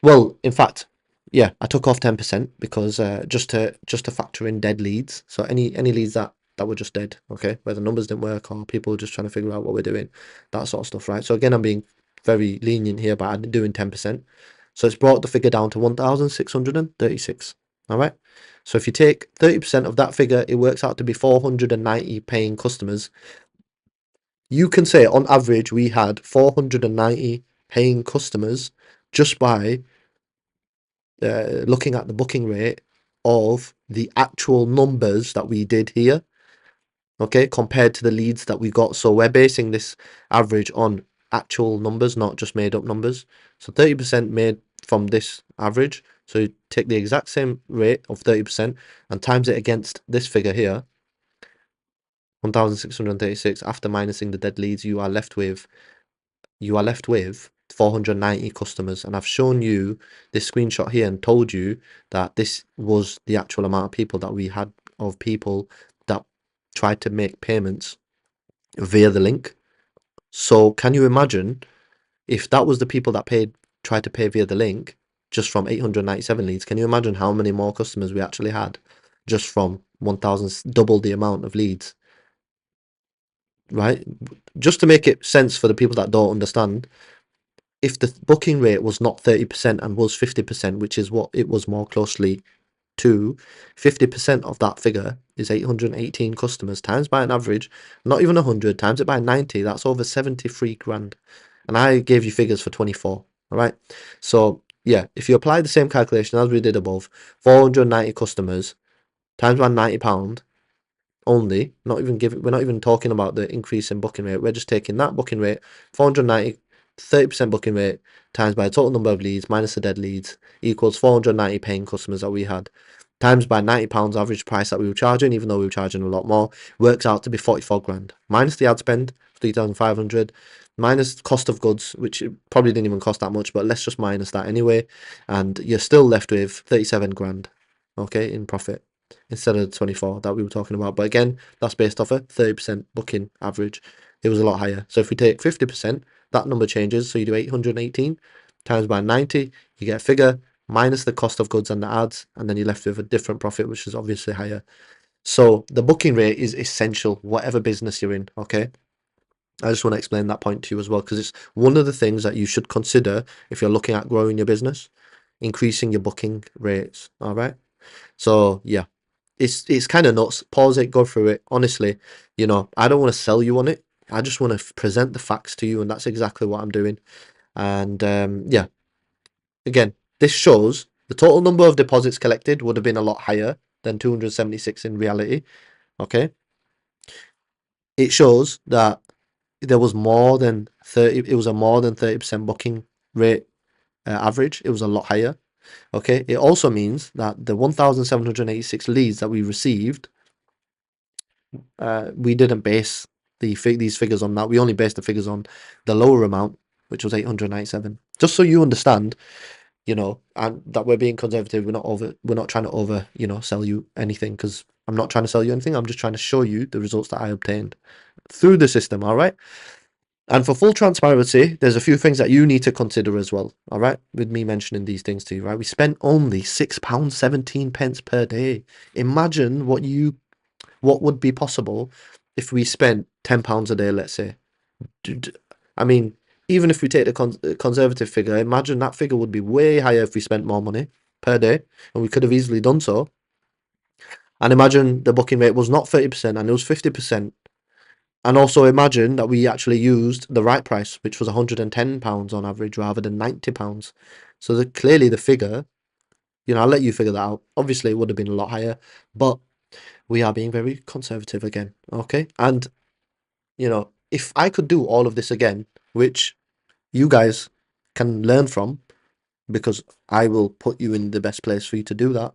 Well, in fact, yeah, I took off 10% because just to factor in dead leads. So any leads that were just dead, okay, where the numbers didn't work or people were just trying to figure out what we're doing, that sort of stuff, right? So again, I'm being very lenient here by doing 10%. So it's brought the figure down to 1,636. All right. So if you take 30% of that figure, it works out to be 490 paying customers. You can say on average we had 490 paying customers just by looking at the booking rate of the actual numbers that we did here, okay, compared to the leads that we got. So we're basing this average on actual numbers, not just made up numbers. So 30% made from this average. So you take the exact same rate of 30% and times it against this figure here, 1,636, after minusing the dead leads, you are left with 490 customers. And I've shown you this screenshot here and told you that this was the actual amount of people that we had, of people that tried to make payments via the link. So can you imagine if that was the people that tried to pay via the link just from 897 leads? Can you imagine how many more customers we actually had just from 1,000, double the amount of leads, right? Just to make it sense for the people that don't understand, if the booking rate was not 30% and was 50%, which is what it was more closely to, 50% of that figure is 818 customers times by an average, not even 100, times it by 90, that's over 73 grand. And I gave you figures for 24, all right? So yeah, if you apply the same calculation as we did above, 490 customers times by £90 only, we're not even talking about the increase in booking rate, we're just taking that booking rate, 490, 30% booking rate times by the total number of leads minus the dead leads equals 490 paying customers that we had, times by £90 average price that we were charging, even though we were charging a lot more, works out to be 44 grand, minus the ad spend, 3,500, minus cost of goods, which probably didn't even cost that much, but let's just minus that anyway, and you're still left with 37 grand, okay, in profit instead of the 24 that we were talking about. But again, that's based off a 30% booking average. It was a lot higher. So if we take 50%, that number changes. So you do 818 times by 90, you get a figure minus the cost of goods and the ads, and then you're left with a different profit, which is obviously higher. So the booking rate is essential, whatever business you're in. Okay. I just want to explain that point to you as well, because it's one of the things that you should consider if you're looking at growing your business, increasing your booking rates. All right. So yeah, it's kind of nuts. Pause it, go through it. Honestly, I don't want to sell you on it. I just want to present the facts to you, and that's exactly what I'm doing. And yeah, again, this shows the total number of deposits collected would have been a lot higher than 276 in reality. Okay, it shows that there was more than 30. It was a more than 30% booking rate average. It was a lot higher. Okay, it also means that the 1,786 leads that we received, we didn't base these figures on that. We only based the figures on the lower amount, which was 897. Just so you understand, and that we're being conservative. We're not trying to over, sell you anything, because I'm not trying to sell you anything. I'm just trying to show you the results that I obtained through the system. All right. And for full transparency, there's a few things that you need to consider as well. All right. With me mentioning these things to you, right? We spent only £6.17 per day. Imagine what would be possible if we spent £10 a day, let's say. I mean, even if we take the conservative figure, imagine that figure would be way higher if we spent more money per day, and we could have easily done so. And imagine the booking rate was not 30% and it was 50%. And also imagine that we actually used the right price, which was £110 on average rather than £90. So clearly the figure, I'll let you figure that out. Obviously, it would have been a lot higher, but we are being very conservative again. Okay. And, if I could do all of this again, which you guys can learn from, because I will put you in the best place for you to do that,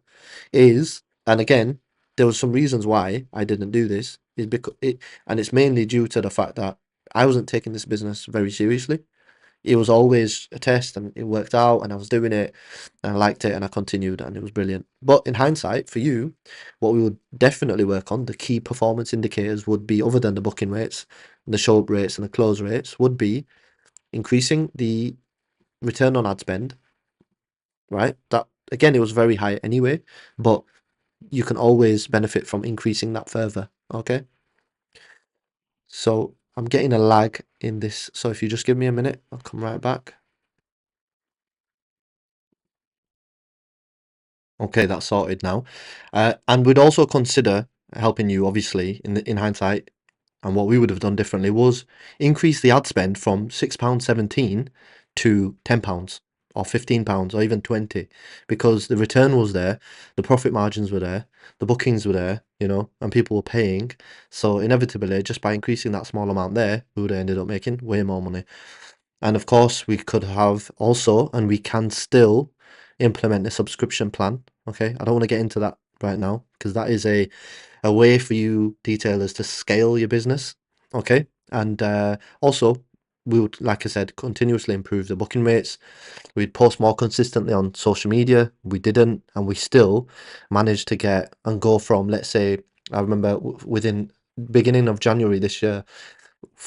and again, there was some reasons why I didn't do this, and it's mainly due to the fact that I wasn't taking this business very seriously. It was always a test, and it worked out, and I was doing it, and I liked it, and I continued, and it was brilliant. But in hindsight, for you, what we would definitely work on, the key performance indicators would be, other than the booking rates, the show up rates, and the close rates, would be increasing the return on ad spend, right? That, again, it was very high anyway, but you can always benefit from increasing that further. Okay. So I'm getting a lag in this. So if you just give me a minute, I'll come right back. Okay, that's sorted now. And we'd also consider helping you, obviously, in hindsight. And what we would have done differently was increase the ad spend from £6.17 to £10 or £15 or even 20, because the return was there, the profit margins were there, the bookings were there, and people were paying. So inevitably, just by increasing that small amount there, we would have ended up making way more money. And of course, we could have also, and we can still implement a subscription plan. Okay, I don't want to get into that right now, because that is a way for you detailers to scale your business. Okay. And also, we would, like I said, continuously improve the booking rates. We'd post more consistently on social media. We didn't, and we still managed to get and go from, let's say, I remember within beginning of January this year,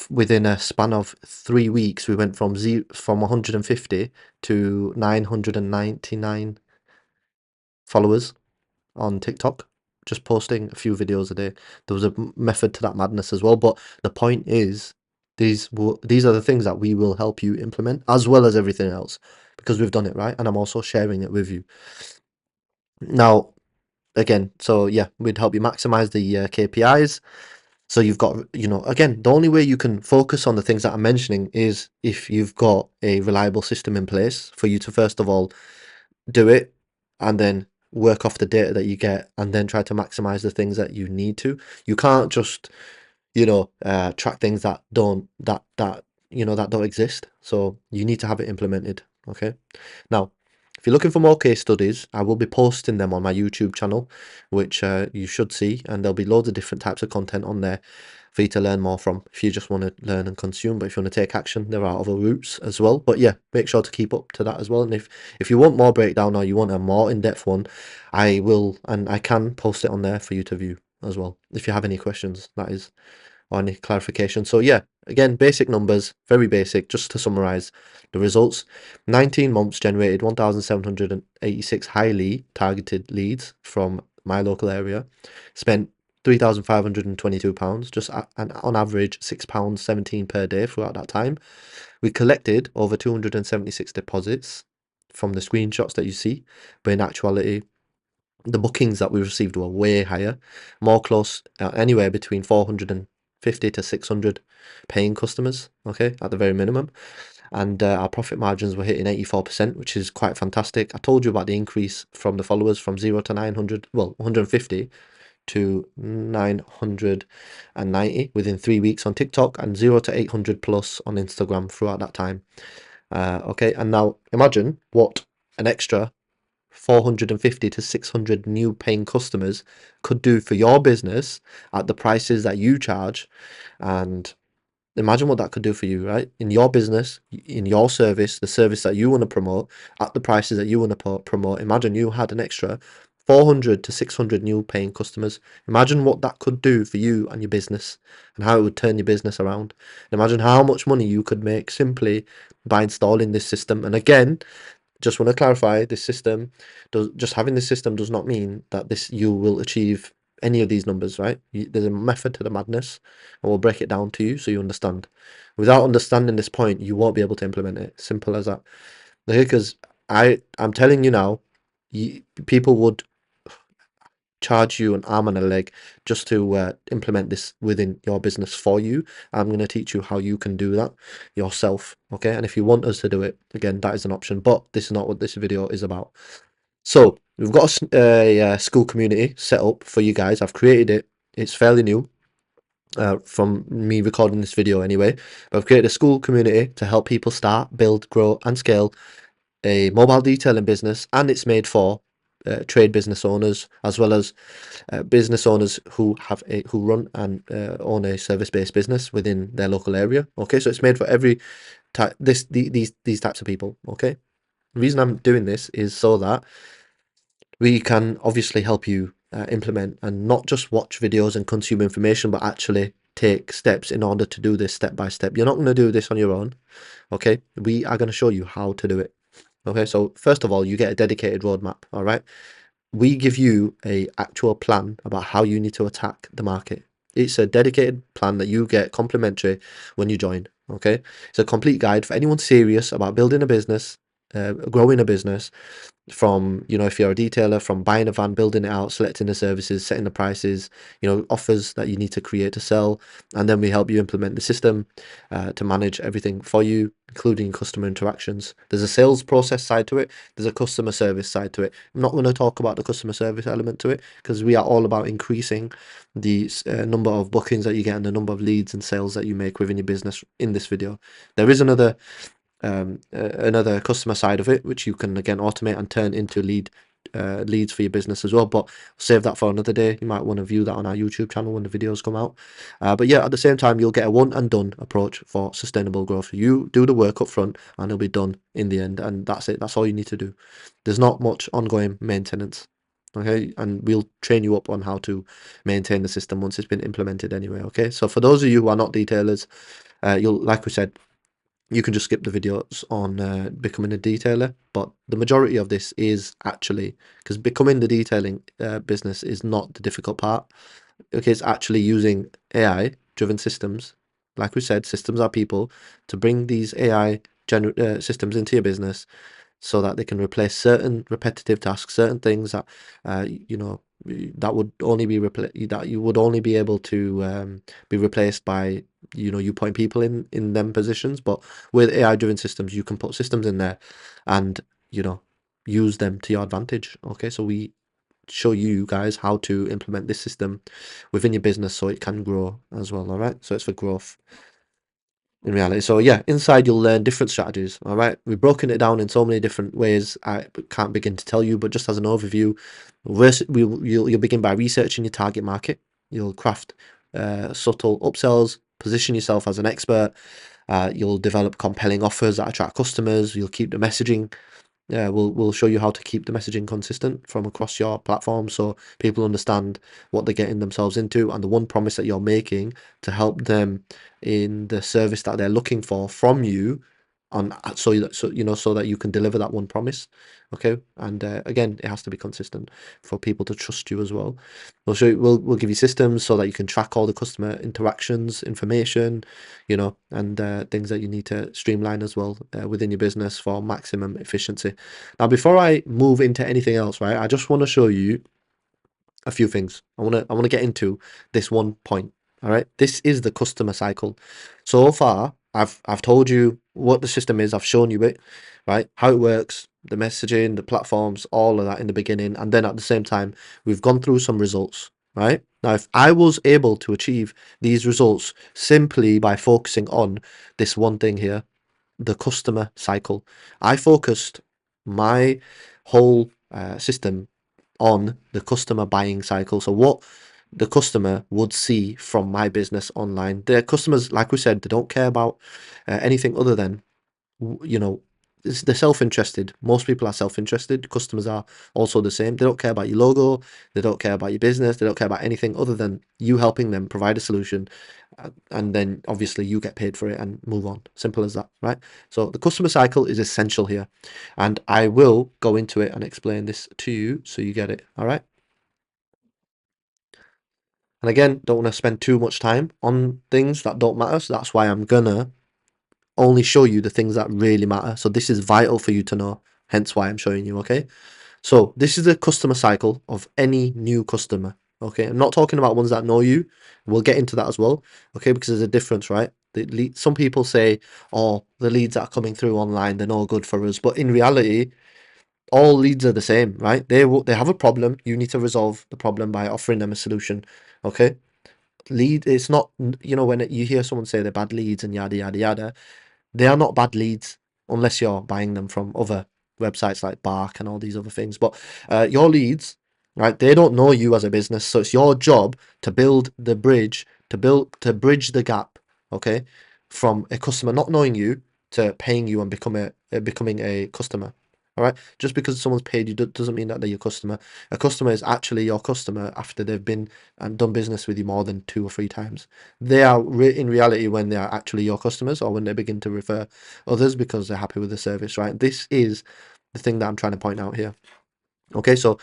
within a span of 3 weeks, we went from 150 to 999 followers on TikTok, just posting a few videos a day. There was a method to that madness as well, but the point is, these are the things that we will help you implement, as well as everything else, because we've done it right, and I'm also sharing it with you. Now, again, so yeah, we'd help you maximize the KPIs. So you've got, again, the only way you can focus on the things that I'm mentioning is if you've got a reliable system in place for you to, first of all, do it, and then work off the data that you get, and then try to maximize the things that you need to. You can't just, track things that don't exist. So you need to have it implemented. Okay. Now, if you're looking for more case studies, I will be posting them on my YouTube channel, which you should see, and there'll be loads of different types of content on there for you to learn more from, if you just want to learn and consume. But if you want to take action, there are other routes as well. But yeah, make sure to keep up to that as well. And if you want more breakdown, or you want a more in-depth one, I will, and I can post it on there for you to view as well, if you have any questions, that is, or any clarification. So yeah, Again, basic numbers, very basic, just to summarize the results. 19 months generated 1,786 highly targeted leads from my local area. Spent £3,522, just and on average £6.17 per day throughout that time. We collected over 276 deposits from the screenshots that you see, but in actuality, the bookings that we received were way higher, more close, anywhere between 450 to 600 paying customers, okay, at the very minimum. And our profit margins were hitting 84%, which is quite fantastic. I told you about the increase from the followers from 0 to 900, well, 150 to 990 within 3 weeks on TikTok, and 0 to 800 plus on Instagram throughout that time. Okay, and now imagine what an extra 450 to 600 new paying customers could do for your business at the prices that you charge. And imagine what that could do for you, right? In your business, in your service, the service that you want to promote at the prices that you want to promote. Imagine you had an extra 400 to 600 new paying customers. Imagine what that could do for you and your business, and how it would turn your business around. Imagine how much money you could make simply by installing this system. And again, just want to clarify, this system just having this system does not mean that you will achieve any of these numbers, right? There's a method to the madness, and we'll break it down to you so you understand. Without understanding this point, you won't be able to implement it. Simple as that. Okay, because I'm telling you now, people would charge you an arm and a leg just to implement this within your business for you. I'm going to teach you how you can do that yourself, okay? And if you want us to do it, again, that is an option, but this is not what this video is about. So we've got a school community set up for you guys. I've created it. It's fairly new, from me recording this video anyway. But I've created a school community to help people start, build, grow, and scale a mobile detailing business, and it's made for trade business owners, as well as business owners who run and own a service-based business within their local area. Okay, so it's made for every type, these types of people. Okay, the reason I'm doing this is so that we can obviously help you implement and not just watch videos and consume information, but actually take steps in order to do this step by step. You're not going to do this on your own. Okay, we are going to show you how to do it. Okay, so first of all, you get a dedicated roadmap. All right, we give you a actual plan about how you need to attack the market. It's a dedicated plan that you get complimentary when you join. Okay, it's a complete guide for anyone serious about building a business, growing a business, from, if you're a detailer, from buying a van, building it out, selecting the services, setting the prices, offers that you need to create to sell, and then we help you implement the system to manage everything for you, including customer interactions. There's a sales process side to it, there's a customer service side to it. I'm not going to talk about the customer service element to it, because we are all about increasing the number of bookings that you get and the number of leads and sales that you make within your business in this video. There is another customer side of it, which you can again automate and turn into leads for your business as well, but save that for another day. You might want to view that on our YouTube channel when the videos come out. But yeah, at the same time, you'll get a one and done approach for sustainable growth. You do the work up front and it'll be done in the end, and that's it. That's all you need to do. There's not much ongoing maintenance. Okay, and we'll train you up on how to maintain the system once it's been implemented anyway. Okay, so for those of you who are not detailers, like we said, you can just skip the videos on becoming a detailer, but the majority of this is actually, because becoming the detailing business is not the difficult part. Okay, it's actually using AI driven systems. Like we said, systems are people, to bring these AI systems into your business so that they can replace certain repetitive tasks, certain things that that would only be that you would only be able to be replaced by you putting people in them positions. But with AI driven systems, you can put systems in there and use them to your advantage. Okay, so we show you guys how to implement this system within your business so it can grow as well. All right, so it's for growth in reality. So yeah, inside you'll learn different strategies. All right, we've broken it down in so many different ways I can't begin to tell you, but just as an overview, you'll begin by researching your target market. You'll craft subtle upsells, position yourself as an expert. You'll develop compelling offers that attract customers. You'll keep the messaging we'll show you how to keep the messaging consistent from across your platform, so people understand what they're getting themselves into and the one promise that you're making to help them in the service that they're looking for from you, on so that you can deliver that one promise. Okay, and again, it has to be consistent for people to trust you as well. We'll give you systems so that you can track all the customer interactions, information, and things that you need to streamline as well within your business for maximum efficiency. Now, before I move into anything else, right, I just want to show you a few things. I want to get into this one point. All right, this is the customer cycle. So far, I've told you what the system is. I've shown you it, right? How it works, the messaging, the platforms, all of that in the beginning, and then at the same time, we've gone through some results. Right now, if I was able to achieve these results simply by focusing on this one thing here, the customer cycle, I focused my whole system on the customer buying cycle. So what the customer would see from my business online. Their customers, like we said, they don't care about anything other than, you know, they're self-interested. Most people are self-interested. Customers are also the same. They don't care about your logo. They don't care about your business. They don't care about anything other than you helping them provide a solution. And then obviously you get paid for it and move on. Simple as that, right? So the customer cycle is essential here. And I will go into it and explain this to you so you get it. All right. And again, don't want to spend too much time on things that don't matter. So that's why I'm gonna only show you the things that really matter. So this is vital for you to know. Hence why I'm showing you. Okay. So this is the customer cycle of any new customer. Okay. I'm not talking about ones that know you. We'll get into that as well. Okay. Because there's a difference, right? Some people say, oh, the leads that are coming through online, they're no good for us. But in reality, all leads are the same, right? They have a problem. You need to resolve the problem by offering them a solution. Okay. It's not, when you hear someone say they're bad leads and yada yada yada, they are not bad leads unless you're buying them from other websites like Bark and all these other things. But your leads, right, they don't know you as a business, so it's your job to build the bridge, to bridge the gap, okay, from a customer not knowing you to paying you and becoming a customer. All right, just because someone's paid you doesn't mean that they're your customer. A customer is actually your customer after they've been and done business with you more than 2 or 3 times. They are in reality when they are actually your customers, or when they begin to refer others because they're happy with the service, right? This is the thing that I'm trying to point out here. Okay, so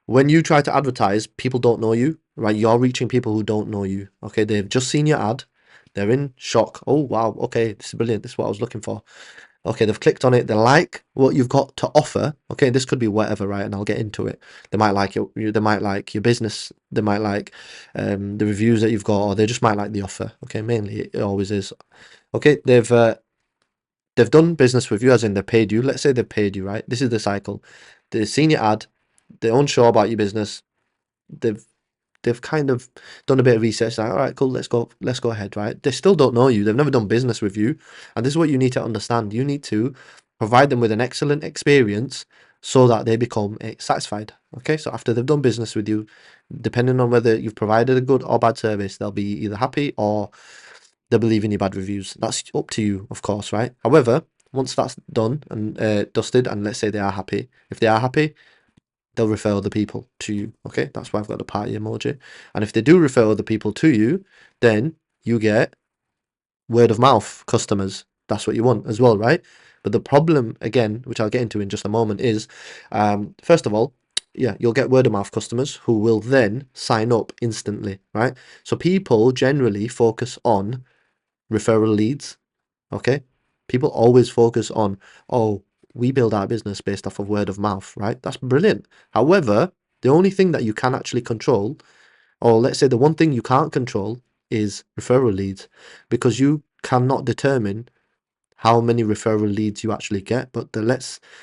when you try to advertise, people don't know you, right? You're reaching people who don't know you. Okay, they've just seen your ad, they're in shock. Oh wow, okay, this is brilliant. This is what I was looking for. Okay, they've clicked on it. They like what you've got to offer. Okay, this could be whatever, right? And I'll get into it. They might like they might like your business. They might like the reviews that you've got, or they just might like the offer. Okay, mainly it always is. Okay, they've done business with you, as in they paid you. Let's say they've paid you, right? This is the cycle. They've seen your ad. They're unsure about your business. They've they've kind of done a bit of research, like, all right, cool, let's go ahead, right? They still don't know you, they've never done business with you, and this is what you need to understand. You need to provide them with an excellent experience so that they become satisfied. Okay, so after they've done business with you, depending on whether you've provided a good or bad service, they'll be either happy or they'll be leaving you bad reviews. That's up to you, of course, right? However, once that's done and dusted, and let's say they are happy, if they are happy, they'll refer other people to you. Okay, that's why I've got the party emoji. And if they do refer other people to you, then you get word of mouth customers. That's what you want as well, right? But the problem, again, which I'll get into in just a moment, is first of all, yeah, you'll get word of mouth customers who will then sign up instantly, right? So people generally focus on referral leads. Okay, people always focus on, oh, we build our business based off of word of mouth, right? That's brilliant. However, the only thing that you can actually control, or let's say the one thing you can't control, is referral leads, because you cannot determine how many referral leads you actually get. But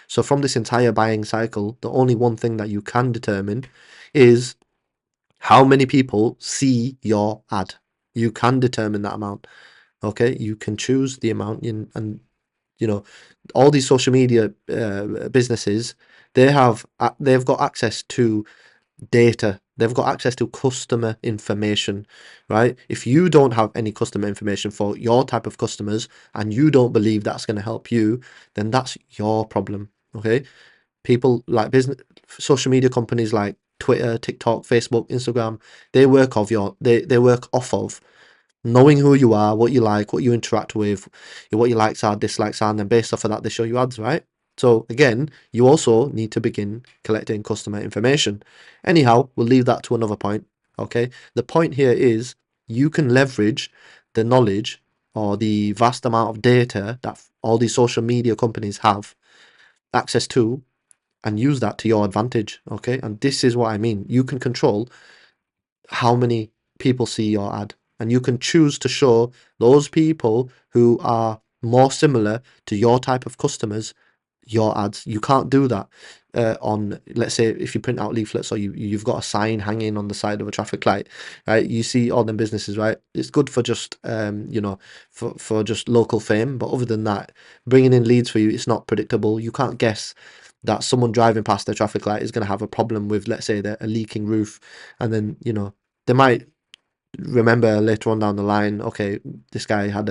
so from this entire buying cycle, the only one thing that you can determine is how many people see your ad. You can determine that amount. Okay, you can choose the amount, and all these social media businesses, they've got access to data. They've got access to customer information, right? If you don't have any customer information for your type of customers and you don't believe that's going to help you, then that's your problem. Okay, people like business, social media companies like Twitter, TikTok, Facebook, Instagram, they work off of knowing who you are, what you like, what you interact with, what your likes are, dislikes are, and then based off of that, they show you ads, right? So again, you also need to begin collecting customer information. Anyhow, we'll leave that to another point. Okay. The point here is you can leverage the knowledge or the vast amount of data that all these social media companies have access to and use that to your advantage. Okay. And this is what I mean. You can control how many people see your ad, and you can choose to show those people who are more similar to your type of customers your ads. You can't do that on, let's say, if you print out leaflets or you've got a sign hanging on the side of a traffic light, right? You see all them businesses, right? It's good for just for just local fame, but other than that, bringing in leads for you, it's not predictable. You can't guess that someone driving past their traffic light is going to have a problem with, let's say, a leaking roof, and then they might remember later on down the line, okay, this guy had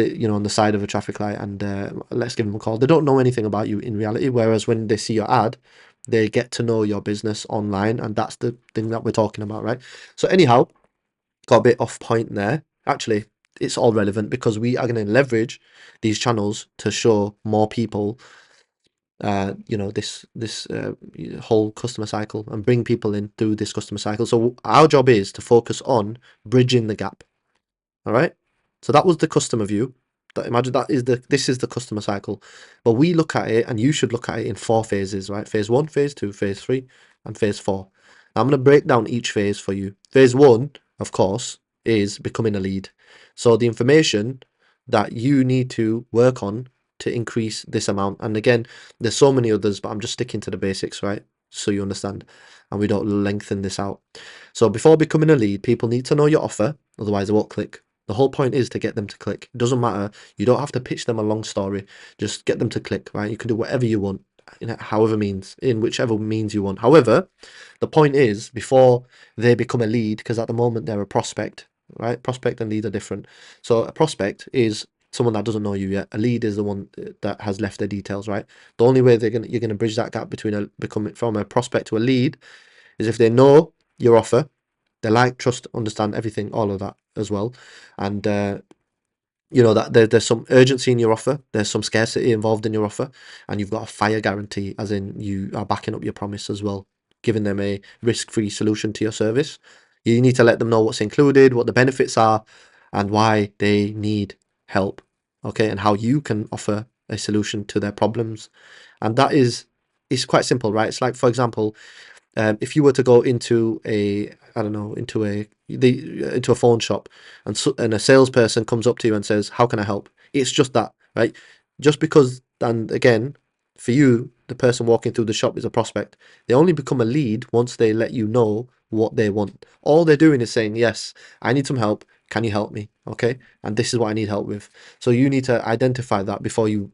on the side of a traffic light, and let's give them a call. They don't know anything about you in reality, whereas when they see your ad, they get to know your business online, and that's the thing that we're talking about, right? So anyhow, got a bit off point there. Actually, it's all relevant because we are going to leverage these channels to show more people this whole customer cycle and bring people in through this customer cycle. So our job is to focus on bridging the gap. All right. So that was the customer view. Imagine this is the customer cycle. But we look at it, and you should look at it in 4 phases, right? Phase 1, phase 2, phase 3, and phase 4. Now I'm going to break down each phase for you. Phase 1, of course, is becoming a lead. So the information that you need to work on to increase this amount. And again, there's so many others, but I'm just sticking to the basics, right? So you understand, and we don't lengthen this out. So before becoming a lead, people need to know your offer, otherwise they won't click. The whole point is to get them to click. It doesn't matter. You don't have to pitch them a long story. Just get them to click, right? You can do whatever you want, in whichever means you want. However, the point is before they become a lead, because at the moment they're a prospect, right? Prospect and lead are different. So a prospect is someone that doesn't know you yet. A lead is the one that has left their details, right? The only way you're gonna bridge that gap between becoming from a prospect to a lead is if they know your offer, they like, trust, understand everything, all of that as well, and that there's some urgency in your offer, there's some scarcity involved in your offer, and you've got a fire guarantee, as in you are backing up your promise as well, giving them a risk-free solution to your service. You need to let them know what's included, what the benefits are, and why they need help, okay, and how you can offer a solution to their problems. And that is, it's quite simple, right? It's like, for example, if you were to go into I don't know, into a phone shop, and a salesperson comes up to you and says, "How can I help?" It's just that, right? Just because, and again, for you, the person walking through the shop is a prospect. They only become a lead once they let you know what they want. All they're doing is saying, "Yes, I need some help. Can you help me?" Okay, and this is what I need help with. So you need to identify that before you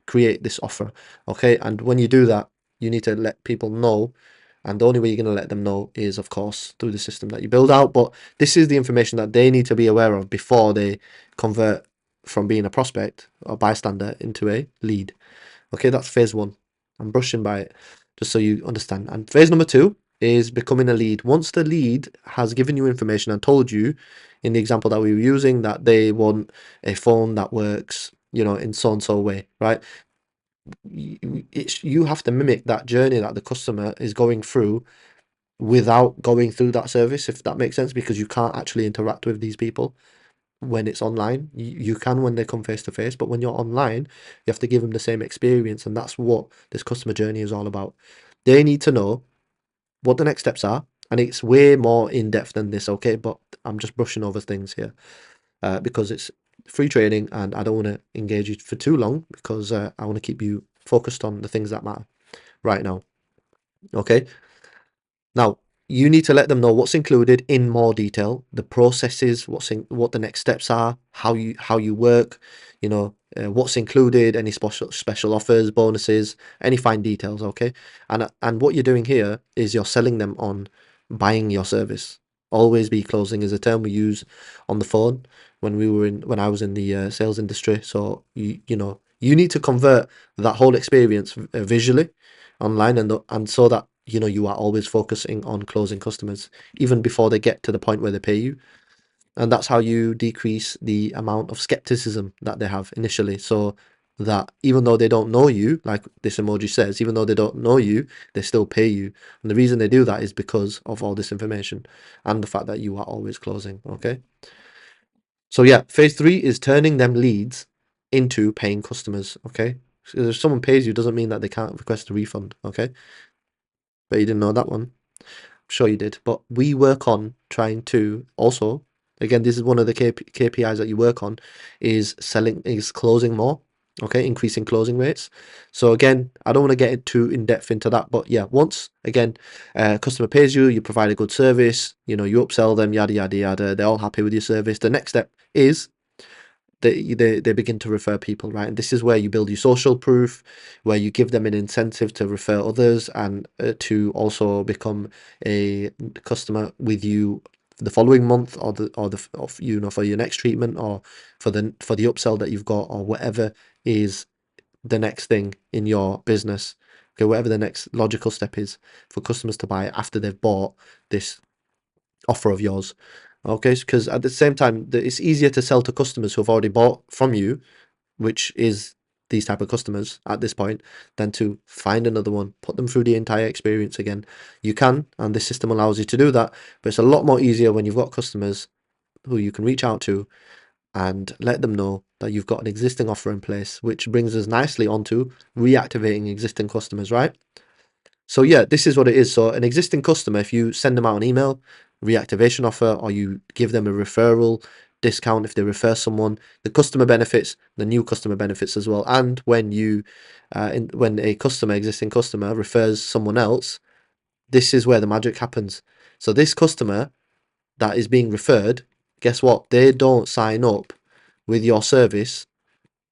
create this offer. Okay, and when you do that, you need to let people know, and the only way you're going to let them know is, of course, through the system that you build out. But this is the information that they need to be aware of before they convert from being a prospect or bystander into a lead. Okay, that's phase 1. I'm brushing by it just so you understand. And phase number 2 is becoming a lead. Once the lead has given you information and told you, in the example that we were using, that they want a phone that works, in so and so way, right? You have to mimic that journey that the customer is going through without going through that service, if that makes sense, because you can't actually interact with these people when it's online. You can when they come face to face, but when you're online, you have to give them the same experience, and that's what this customer journey is all about. They need to know what the next steps are, and it's way more in depth than this, okay? But I'm just brushing over things here because it's free training, and I don't want to engage you for too long because I want to keep you focused on the things that matter right now. Okay. Now, you need to let them know what's included in more detail, the processes, what the next steps are, how you work, what's included, any special offers, bonuses, any fine details, okay? And what you're doing here is you're selling them on buying your service. Always be closing is a term we use on the phone when I was in the sales industry. So You need to convert that whole experience visually online, and so that you are always focusing on closing customers even before they get to the point where they pay you. And that's how you decrease the amount of skepticism that they have initially, so that even though they don't know you, like this emoji says, even though they don't know you, they still pay you. And the reason they do that is because of all this information and the fact that you are always closing. Okay, so yeah, phase 3 is turning them leads into paying customers. Okay, so if someone pays you doesn't mean that they can't request a refund. Okay, but you didn't know that one. Sure you did, but we work on trying to also, again, this is one of the KPIs that you work on, is closing more, okay, increasing closing rates. So again, I don't want to get too in depth into that, but yeah, once again, customer pays you, you provide a good service, you upsell them, yada yada yada, they're all happy with your service. The next step is they begin to refer people, right? And this is where you build your social proof, where you give them an incentive to refer others, and to also become a customer with you the following month, for your next treatment, or for the upsell that you've got, or whatever is the next thing in your business. Okay, whatever the next logical step is for customers to buy after they've bought this offer of yours. Okay, because at the same time, it's easier to sell to customers who have already bought from you, which is these type of customers at this point, than to find another one, put them through the entire experience again. You can, and this system allows you to do that, but it's a lot more easier when you've got customers who you can reach out to and let them know that you've got an existing offer in place, which brings us nicely onto reactivating existing customers, right? So yeah, this is what it is. So an existing customer, if you send them out an email, reactivation offer, or you give them a referral discount if they refer someone, the customer benefits, the new customer benefits as well. And when when a existing customer refers someone else, this is where the magic happens. So this customer that is being referred, guess what? They don't sign up with your service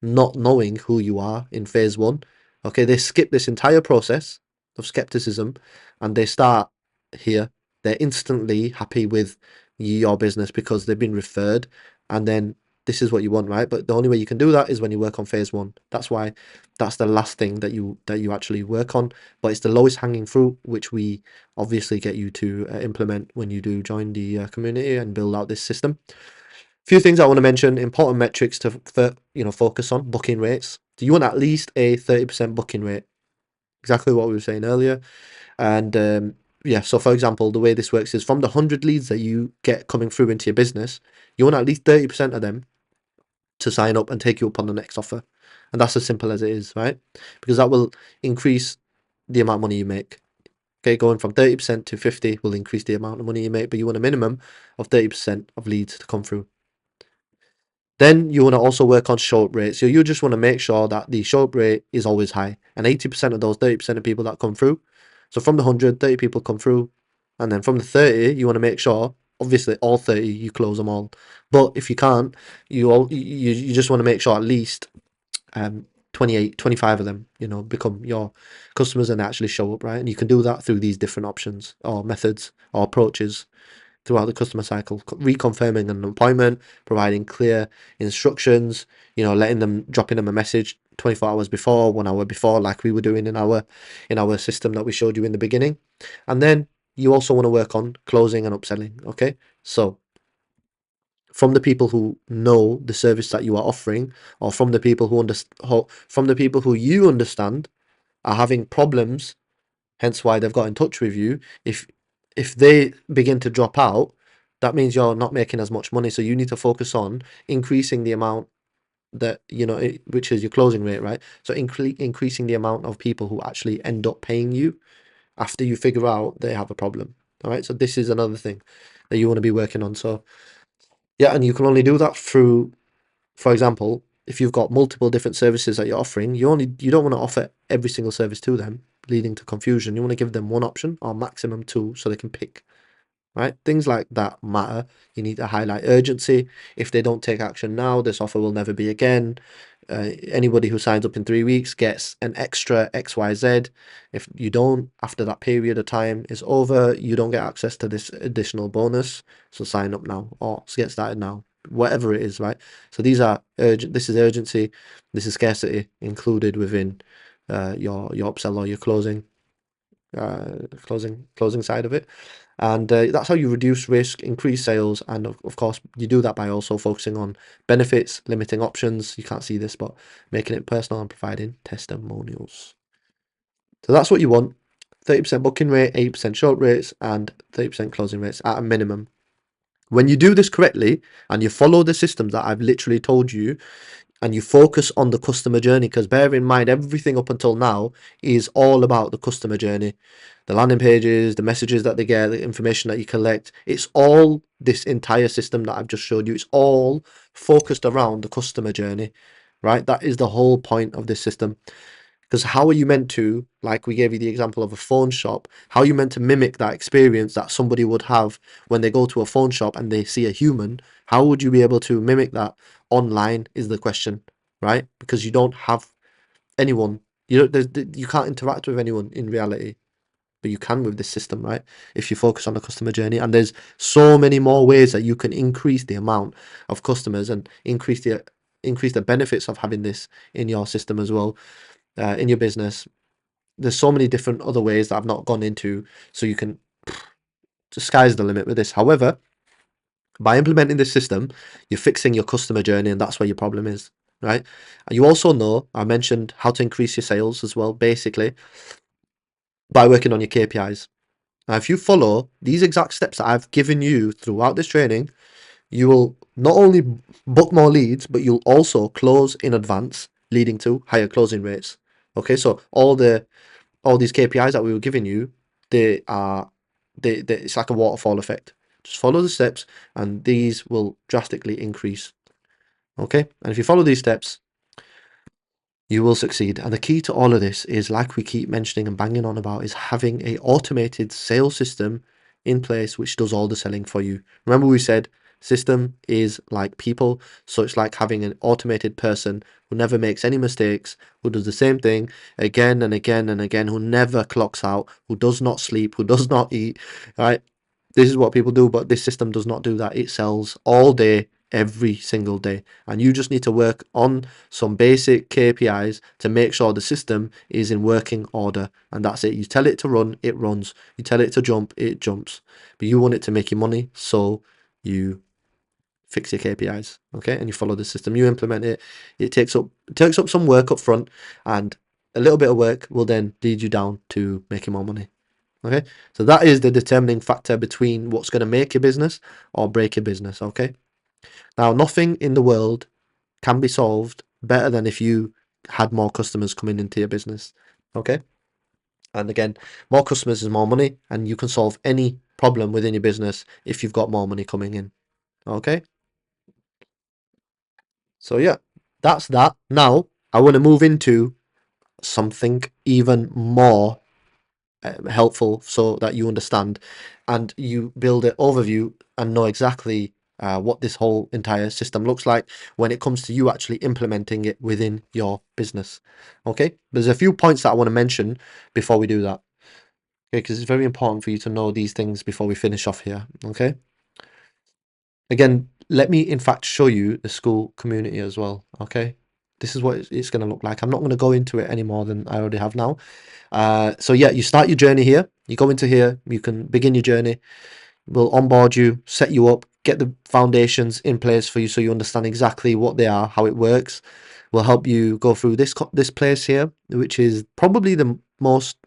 not knowing who you are in phase 1. Okay, they skip this entire process of skepticism and they start here. They're instantly happy with your business because they've been referred, and then this is what you want, right? But the only way you can do that is when you work on phase 1. That's why that's the last thing that you actually work on, but it's the lowest hanging fruit, which we obviously get you to implement when you do join the community and build out this system. Few things I want to mention: important metrics to focus on: booking rates. Do you want at least a 30% booking rate? Exactly what we were saying earlier. And yeah, so for example, the way this works is from the 100 leads that you get coming through into your business, you want at least 30% of them to sign up and take you up on the next offer. And that's as simple as it is, right? Because that will increase the amount of money you make. Okay, going from 30% to 50 will increase the amount of money you make, but you want a minimum of 30% of leads to come through. Then you want to also work on show up rate. So you just want to make sure that the show up rate is always high. And 80% of those 30% of people that come through. So from the 100, 30 people come through. And then from the 30, you want to make sure, obviously, all 30, you close them all. But if you can't, you just want to make sure at least 28, 25 of them, become your customers and actually show up, right? And you can do that through these different options or methods or approaches throughout the customer cycle, reconfirming an appointment, providing clear instructions, dropping them a message 24 hours before, 1 hour before, like we were doing in our system that we showed you in the beginning. And then you also want to work on closing and upselling. Okay, so from the people who know the service that you are offering, or from the people who you understand are having problems, hence why they've got in touch with you. If they begin to drop out, that means you're not making as much money. So you need to focus on increasing the amount that which is your closing rate, right? So increasing the amount of people who actually end up paying you after you figure out they have a problem. All right. So this is another thing that you want to be working on. So yeah, and you can only do that through, for example, if you've got multiple different services that you're offering, you don't want to offer every single service to them, leading to confusion. You want to give them one option or maximum two so they can pick, right? Things like that matter. You need to highlight urgency. If they don't take action now, this offer will never be again. Anybody who signs up in 3 weeks gets an extra XYZ. If you don't, after that period of time is over, you don't get access to this additional bonus. So sign up now or get started now. whatever it is, right? So these are urgent. This is urgency. This is scarcity included within your upsell or your closing side of it. And that's how you reduce risk, increase sales, and of course you do that by also focusing on benefits, limiting options. You can't see this, but making it personal and providing testimonials. So that's what you want. 30% booking rate, 8% short rates, and 30% closing rates at a minimum. When you do this correctly and you follow the systems that I've literally told you, and you focus on the customer journey, because bear in mind, everything up until now is all about the customer journey. The landing pages, the messages that they get, the information that you collect, it's all this entire system that I've just showed you. It's all focused around the customer journey, right? That is the whole point of this system. Because how are you meant to, like we gave you the example of a phone shop, how are you meant to mimic that experience that somebody would have when they go to a phone shop and they see a human? How would you be able to mimic that online is the question, right? Because you don't have anyone, you can't interact with anyone in reality, but you can with this system, right? If you focus on the customer journey, and there's so many more ways that you can increase the amount of customers and increase the benefits of having this in your system as well, in your business. There's so many different other ways that I've not gone into, so you can, the sky's the limit with this. However, by implementing this system, you're fixing your customer journey, and that's where your problem is, right? And you also know, I mentioned how to increase your sales as well, basically, by working on your KPIs. Now, if you follow these exact steps that I've given you throughout this training, you will not only book more leads, but you'll also close in advance, leading to higher closing rates. Okay, so all these KPIs that we were giving you, it's like a waterfall effect. Just follow the steps, and these will drastically increase. Okay, and if you follow these steps, you will succeed. And the key to all of this is, like we keep mentioning and banging on about, is having a automated sales system in place which does all the selling for you. Remember we said system is like people, so it's like having an automated person who never makes any mistakes, who does the same thing again and again and again, who never clocks out, who does not sleep, who does not eat, right? This is what people do, but this system does not do that. It sells all day, every single day. And you just need to work on some basic KPIs to make sure the system is in working order. And that's it. You tell it to run, it runs. You tell it to jump, it jumps. But you want it to make you money, so you fix your KPIs, okay? And you follow the system, you implement it. It takes up some work up front, and a little bit of work will then lead you down to making more money. Okay, so that is the determining factor between what's going to make your business or break your business. Okay, now nothing in the world can be solved better than if you had more customers coming into your business. Okay, and again, more customers is more money, and you can solve any problem within your business if you've got more money coming in. Okay, so yeah, that's that. Now I want to move into something even more helpful, so that you understand and you build an overview and know exactly what this whole entire system looks like when it comes to you actually implementing it within your business. Okay, there's a few points that I want to mention before we do that. Okay, because it's very important for you to know these things before we finish off here. Okay, again, let me in fact show you the school community as well. Okay, this is what it's going to look like. I'm not going to go into it any more than I already have now. So yeah, you start your journey here. You go into here, you can begin your journey. We'll onboard you, set you up, get the foundations in place for you so you understand exactly what they are, how it works. We'll help you go through this place here, which is probably the most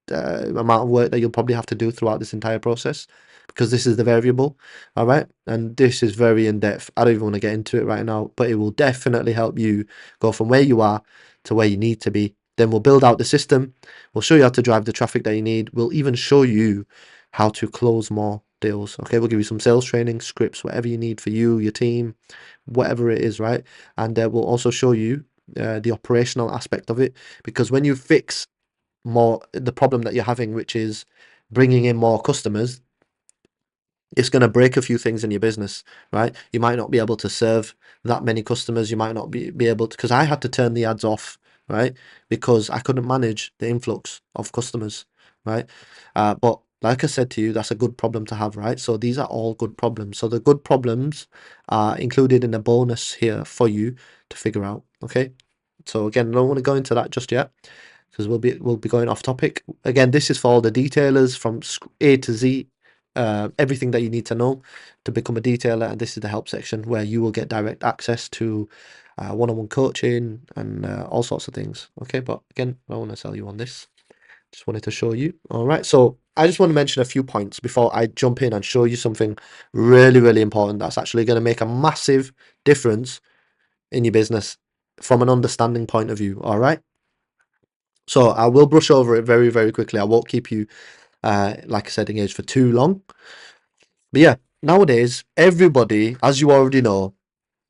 amount of work that you'll probably have to do throughout this entire process, because this is the variable. All right, and this is very in depth. I don't even want to get into it right now, but it will definitely help you go from where you are to where you need to be. Then we'll build out the system. We'll show you how to drive the traffic that you need. We'll even show you how to close more deals. Okay, we'll give you some sales training, scripts, whatever you need for you, your team, whatever it is, right? And we'll also show you the operational aspect of it, because when you fix more the problem that you're having, which is bringing in more customers, it's going to break a few things in your business, right? You might not be able to serve that many customers. You might not be able to, because I had to turn the ads off, right? Because I couldn't manage the influx of customers, right? But Like I said to you, that's a good problem to have, right? So these are all good problems. So the good problems are included in a bonus here for you to figure out. Okay. So again, I don't want to go into that just yet because we'll be going off topic. Again, this is for all the detailers from A to Z, everything that you need to know to become a detailer, and this is the help section where you will get direct access to one-on-one coaching and all sorts of things. Okay, but again, I don't want to sell you on this. Just wanted to show you. All right, so I just want to mention a few points before I jump in and show you something really, really important that's actually going to make a massive difference in your business from an understanding point of view. All right. So I will brush over it very, very quickly. I won't keep you, like I said, engaged for too long. But yeah, nowadays, everybody, as you already know,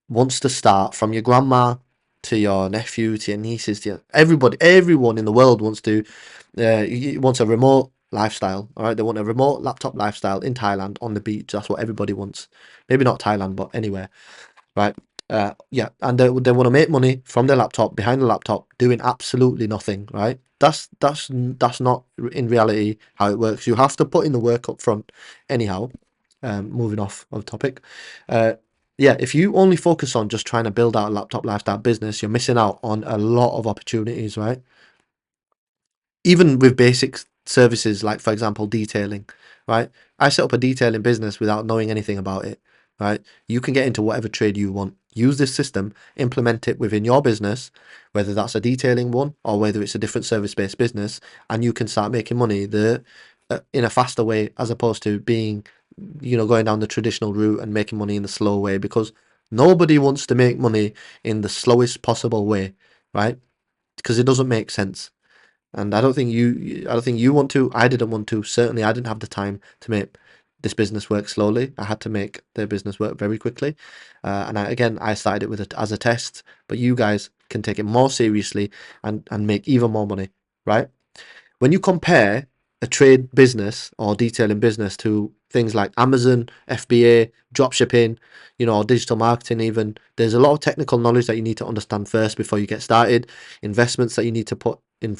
wants to start from your grandma to your nephew to your nieces to everybody, everyone in the world wants a remote lifestyle. All right, they want a remote laptop lifestyle in Thailand on the beach. That's what everybody wants. Maybe not Thailand, but anywhere. Right. Yeah, and they want to make money from their laptop behind the laptop doing absolutely nothing, right? That's not in reality how it works. You have to put in the work up front. Anyhow, moving off of topic. Uh, yeah, if you only focus on just trying to build out a laptop lifestyle business, you're missing out on a lot of opportunities, right? Even with basic services like, for example, detailing, right? I set up a detailing business without knowing anything about it, right? You can get into whatever trade you want. Use this system, implement it within your business, whether that's a detailing one or whether it's a different service-based business, and you can start making money in a faster way as opposed to being, going down the traditional route and making money in the slow way, because nobody wants to make money in the slowest possible way, right? Because it doesn't make sense. And I don't think you want to. I didn't want to. Certainly, I didn't have the time to make this business work slowly. I had to make the business work very quickly. Again, I started it as a test, but you guys can take it more seriously and make even more money, right? When you compare a trade business or detailing business to things like Amazon, FBA, dropshipping, or digital marketing even, there's a lot of technical knowledge that you need to understand first before you get started, investments that you need to put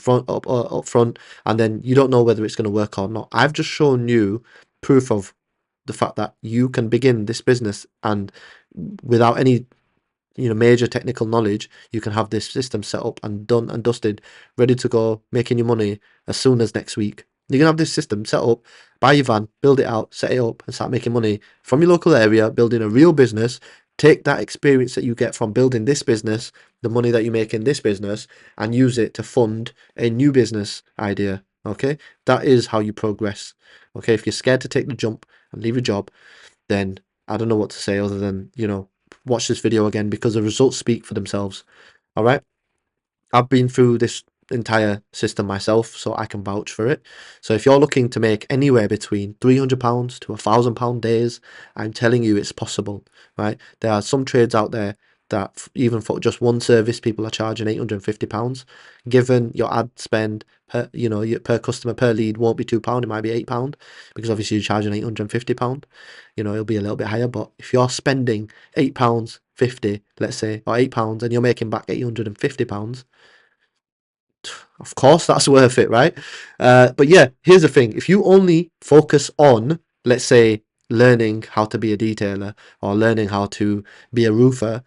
up front, and then you don't know whether it's going to work or not. I've just shown you proof of the fact that you can begin this business and without any major technical knowledge, you can have this system set up and done and dusted, ready to go, making you money as soon as next week. You can have this system set up, buy your van, build it out, set it up, and start making money from your local area, building a real business. Take that experience that you get from building this business, the money that you make in this business, and use it to fund a new business idea. Okay, that is how you progress. Okay, if you're scared to take the jump and leave your job, then I don't know what to say other than, watch this video again because the results speak for themselves. All right. I've been through this entire system myself, so I can vouch for it. So if you're looking to make anywhere between £300 to £1,000 days, I'm telling you it's possible, right? There are some trades out there that even for just one service, people are charging £850. Given your ad spend per, per customer per lead won't be £2, it might be £8 because obviously you're charging £850. It'll be a little bit higher, but if you're spending £8.50, let's say, or £8, and you're making back £850, of course, that's worth it, right? But yeah, here's the thing. If you only focus on, let's say, learning how to be a detailer or learning how to be a roofer,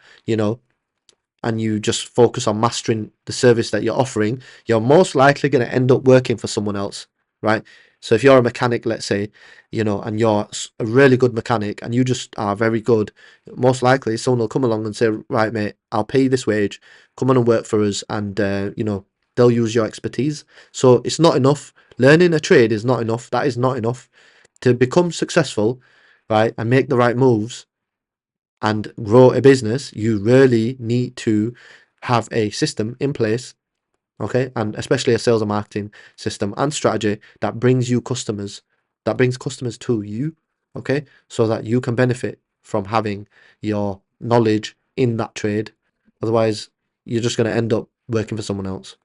and you just focus on mastering the service that you're offering, you're most likely going to end up working for someone else, right? So if you're a mechanic, let's say, and you're a really good mechanic and you just are very good, most likely someone will come along and say, right, mate, I'll pay you this wage, come on and work for us, and, they'll use your expertise. So it's not enough. Learning a trade is not enough. That is not enough to become successful, right, and make the right moves and grow a business. You really need to have a system in place, okay, and especially a sales and marketing system and strategy that brings you customers, that brings customers to you, okay, so that you can benefit from having your knowledge in that trade. Otherwise, you're just going to end up working for someone else.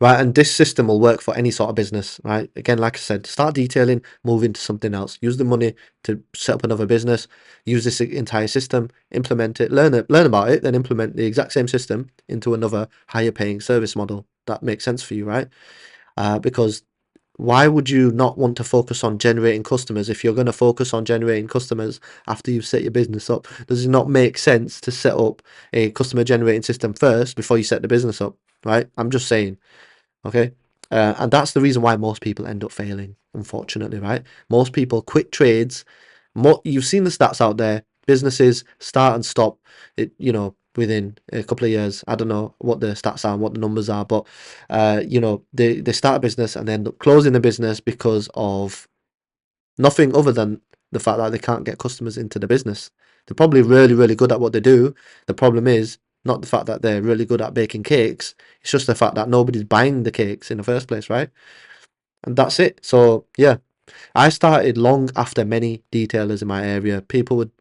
Right, and this system will work for any sort of business, right? Again, like I said, start detailing, move into something else. Use the money to set up another business. Use this entire system, implement it, learn about it, then implement the exact same system into another higher paying service model that makes sense for you, right? Because Why would you not want to focus on generating customers if you're going to focus on generating customers after you've set your business up? Does it not make sense to set up a customer generating system first before you set the business up, right? I'm just saying, okay? And that's the reason why most people end up failing, unfortunately, right? Most people quit trades. You've seen the stats out there. Businesses start and stop, within a couple of years. I don't know what the stats are and what the numbers are, but they start a business and they end up closing the business because of nothing other than the fact that they can't get customers into the business. They're probably really, really good at what they do. The problem is not the fact that they're really good at baking cakes. It's just the fact that nobody's buying the cakes in the first place, right? And that's it. So yeah, I started long after many detailers in my area. People were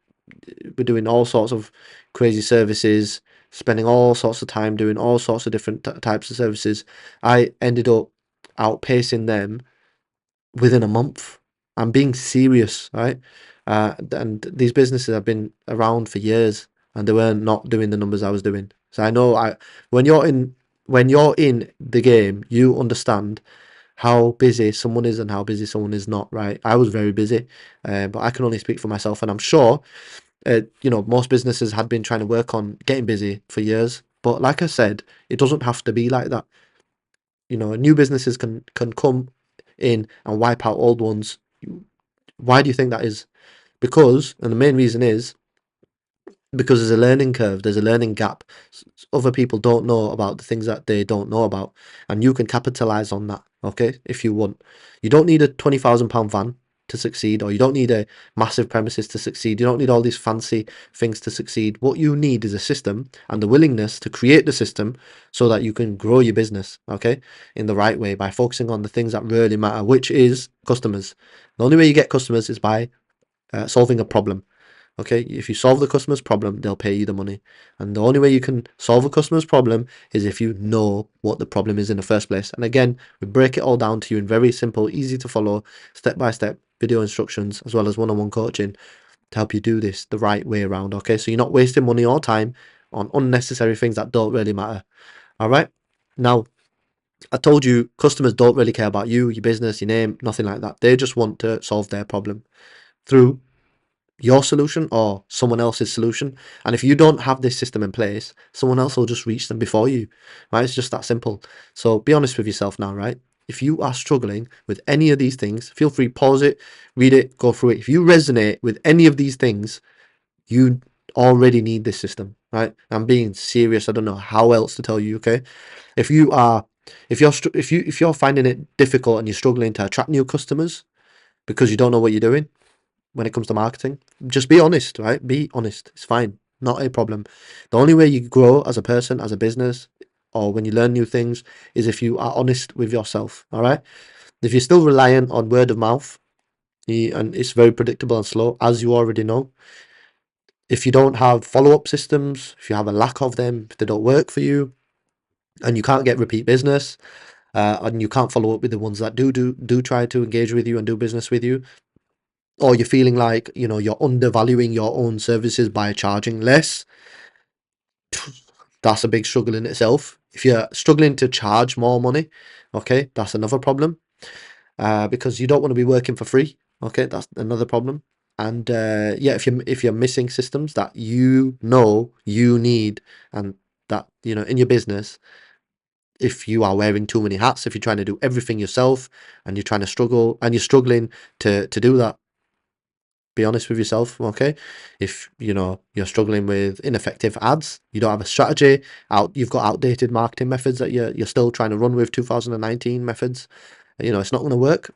doing all sorts of crazy services, spending all sorts of time doing all sorts of different types of services. I ended up outpacing them within a month. I'm being serious, right? And these businesses have been around for years, and they were not doing the numbers I was doing. So I know when you're in the game, you understand how busy someone is and how busy someone is not, right? I was very busy, but I can only speak for myself, and I'm sure, most businesses had been trying to work on getting busy for years. But like I said, it doesn't have to be like that. New businesses can come in and wipe out old ones. Why do you think that is? Because, and the main reason is because there's a learning curve, there's a learning gap. Other people don't know about the things that they don't know about, and you can capitalize on that, okay, if you want. You don't need a £20,000 van to succeed, or you don't need a massive premises to succeed. You don't need all these fancy things to succeed. What you need is a system and the willingness to create the system so that you can grow your business, okay, in the right way by focusing on the things that really matter, which is customers. The only way you get customers is by solving a problem. Okay, if you solve the customer's problem, they'll pay you the money. And the only way you can solve a customer's problem is if you know what the problem is in the first place. And again, we break it all down to you in very simple, easy to follow, step-by-step video instructions, as well as one-on-one coaching to help you do this the right way around. Okay, so you're not wasting money or time on unnecessary things that don't really matter. All right. Now, I told you customers don't really care about you, your business, your name, nothing like that. They just want to solve their problem through your solution or someone else's solution. And if you don't have this system in place, someone else will just reach them before you, right? It's just that simple. So be honest with yourself now, right? If you are struggling with any of these things, feel free, pause it, read it, go through it. If you resonate with any of these things, you already need this system, right? I'm being serious. I don't know how else to tell you, okay? If you are if you're finding it difficult and you're struggling to attract new customers because you don't know what you're doing, when it comes to marketing. Just be honest, right? Be honest. It's fine. Not a problem. The only way you grow as a person, as a business, or when you learn new things is if you are honest with yourself. All right. If you're still reliant on word of mouth, and it's very predictable and slow, as you already know. If you don't have follow-up systems, if you have a lack of them, if they don't work for you, and you can't get repeat business, and you can't follow up with the ones that do try to engage with you and do business with you, or you're feeling like you're undervaluing your own services by charging less, that's a big struggle in itself. If you're struggling to charge more money, okay, that's another problem, because you don't want to be working for free. Okay, that's another problem. And yeah, if you're missing systems that you need, and that in your business, if you are wearing too many hats, if you're trying to do everything yourself and you're struggling to do that, be honest with yourself, okay? If you're struggling with ineffective ads, you don't have a strategy, you've got outdated marketing methods that you're still trying to run with 2019 methods, it's not going to work.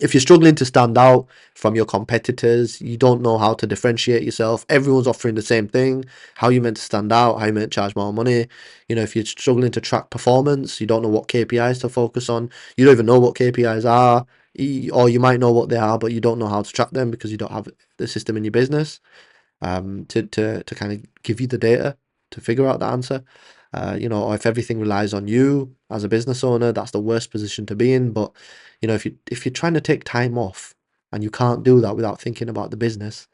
If you're struggling to stand out from your competitors, you don't know how to differentiate yourself, everyone's offering the same thing, how are you meant to stand out, how are you meant to charge more money? If you're struggling to track performance, you don't know what KPIs to focus on, you don't even know what KPIs are, or you might know what they are, but you don't know how to track them because you don't have the system in your business to kind of give you the data to figure out the answer. Or if everything relies on you as a business owner, that's the worst position to be in. But if you're trying to take time off and you can't do that without thinking about the business,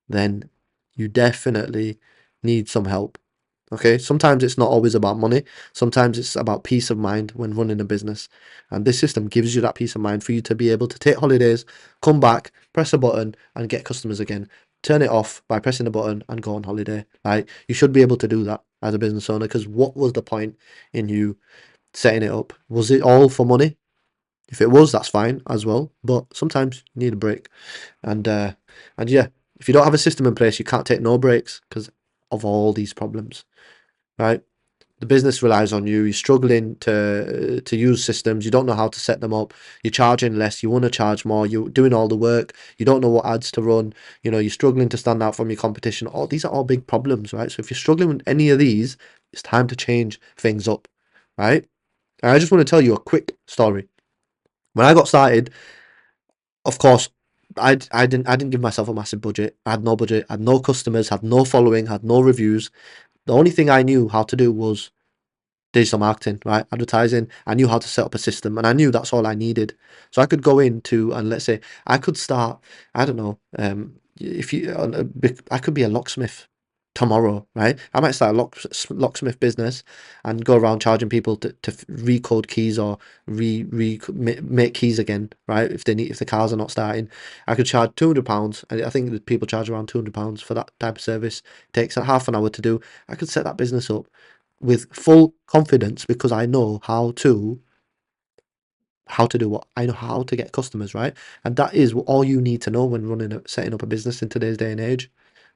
then you definitely need some help. Okay, sometimes it's not always about money. Sometimes it's about peace of mind when running a business. And this system gives you that peace of mind for you to be able to take holidays, come back, press a button, and get customers again. Turn it off by pressing a button and go on holiday. Like, you should be able to do that as a business owner, because what was the point in you setting it up? Was it all for money? If it was, that's fine as well. But sometimes you need a break. And yeah, if you don't have a system in place, you can't take no breaks because of all these problems, right? The business relies on you. You're struggling to use systems. You don't know how to set them up. You're charging less. You want to charge more. You're doing all the work. You don't know what ads to run. You know, you're struggling to stand out from your competition. All these are all big problems, right? So if you're struggling with any of these, it's time to change things up, right? And I just want to tell you a quick story. When I got started, of course, I didn't give myself a massive budget. I had no budget. I had no customers. Had no following. Had no reviews. The only thing I knew how to do was digital marketing, right? Advertising. I knew how to set up a system, and I knew that's all I needed. So I could go into, and let's say I could start. I don't know. If you, I could be a locksmith tomorrow, right? I might start a locksmith business and go around charging people to recode keys or make keys again, right? If the cars are not starting, I could charge £200. I think that people charge around £200 for that type of service. It takes a half an hour to do. I could set that business up with full confidence because I know how to do what I know how to get customers, right? And that is all you need to know when setting up a business in today's day and age,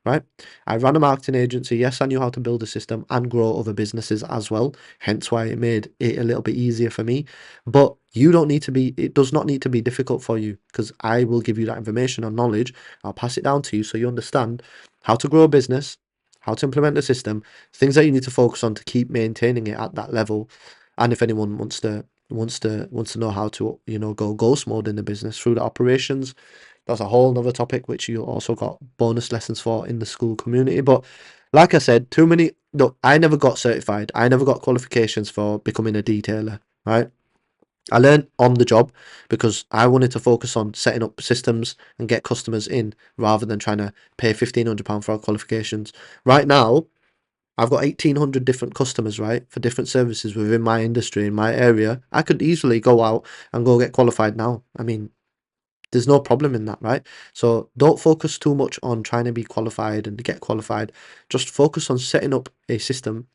right? I ran a marketing agency. Yes, I knew how to build a system and grow other businesses as well. Hence why it made it a little bit easier for me. But it does not need to be difficult for you because I will give you that information and knowledge. I'll pass it down to you so you understand how to grow a business, how to implement the system, things that you need to focus on to keep maintaining it at that level. And if anyone wants to know how to go ghost mode in the business through the operations, that's a whole nother topic which you also got bonus lessons for in the school community. But like I said, too many. Look, I never got certified. I never got qualifications for becoming a detailer, right? I learned on the job because I wanted to focus on setting up systems and get customers in rather than trying to pay £1,500 for our qualifications. Right now, I've got 1,800 different customers, right, for different services within my industry, in my area. I could easily go out and go get qualified now. I mean, there's no problem in that, right? So don't focus too much on trying to be qualified and to get qualified. Just focus on setting up a system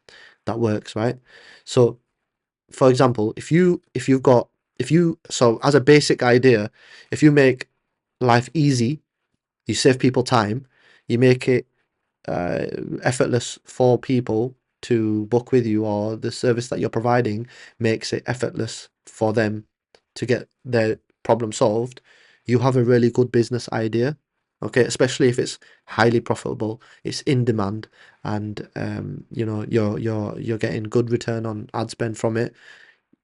that works, right? So, for example, so as a basic idea, if you make life easy, you save people time, you make it uh, effortless for people to book with you, or the service that you're providing makes it effortless for them to get their problem solved, you have a really good business idea. Okay, especially if it's highly profitable, it's in demand, and you're getting good return on ad spend from it.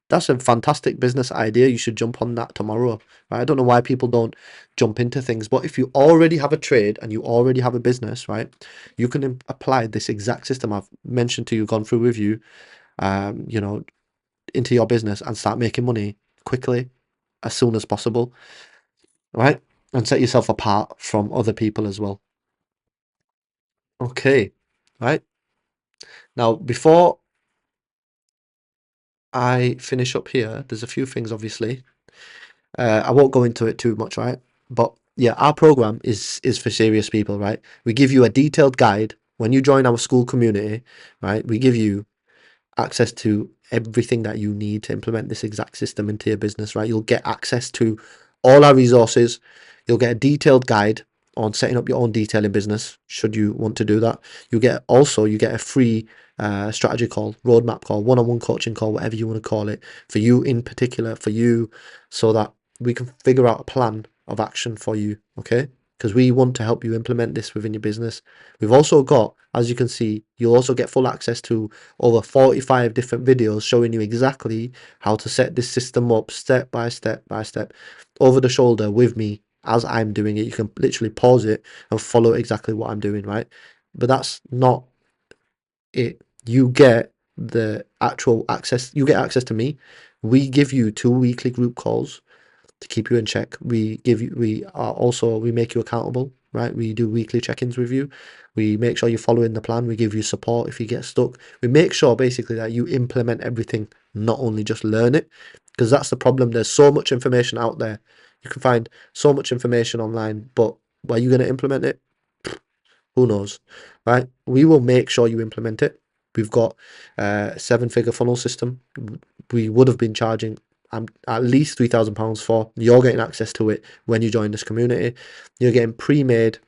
That's a fantastic business idea. You should jump on that tomorrow. Right? I don't know why people don't jump into things, but if you already have a trade and you already have a business, right, you can apply this exact system I've mentioned to you, gone through with you, um, you know, into your business and start making money quickly, as soon as possible, right? And set yourself apart from other people as well. Okay, right. Now, before I finish up here, there's a few things, obviously. I won't go into it too much, right? But yeah, our program is for serious people, right? We give you a detailed guide when you join our school community, right? We give you access to everything that you need to implement this exact system into your business, right? You'll get access to all our resources. You'll get a detailed guide on setting up your own detailing business, should you want to do that. You get a free strategy call, roadmap call, one-on-one coaching call, whatever you want to call it, for you in particular, for you, so that we can figure out a plan of action for you, okay? Because we want to help you implement this within your business. We've also got, as you can see, you'll also get full access to over 45 different videos showing you exactly how to set this system up step by step by step, over the shoulder with me as I'm doing it. You can literally pause it and follow exactly what I'm doing, right? But that's not it. You get the actual access, you get access to me. We give you 2 weekly group calls to keep you in check. We make you accountable. right? We do weekly check-ins with you. We make sure you're following the plan. We give you support if you get stuck. We make sure basically that you implement everything, not only just learn it, because that's the problem. There's so much information out there. You can find so much information online, but are you going to implement it? Who knows, right? We will make sure you implement it. We've got a seven-figure funnel system. We would have been charging at least £3,000 for. You're getting access to it when you join this community. You're getting pre-made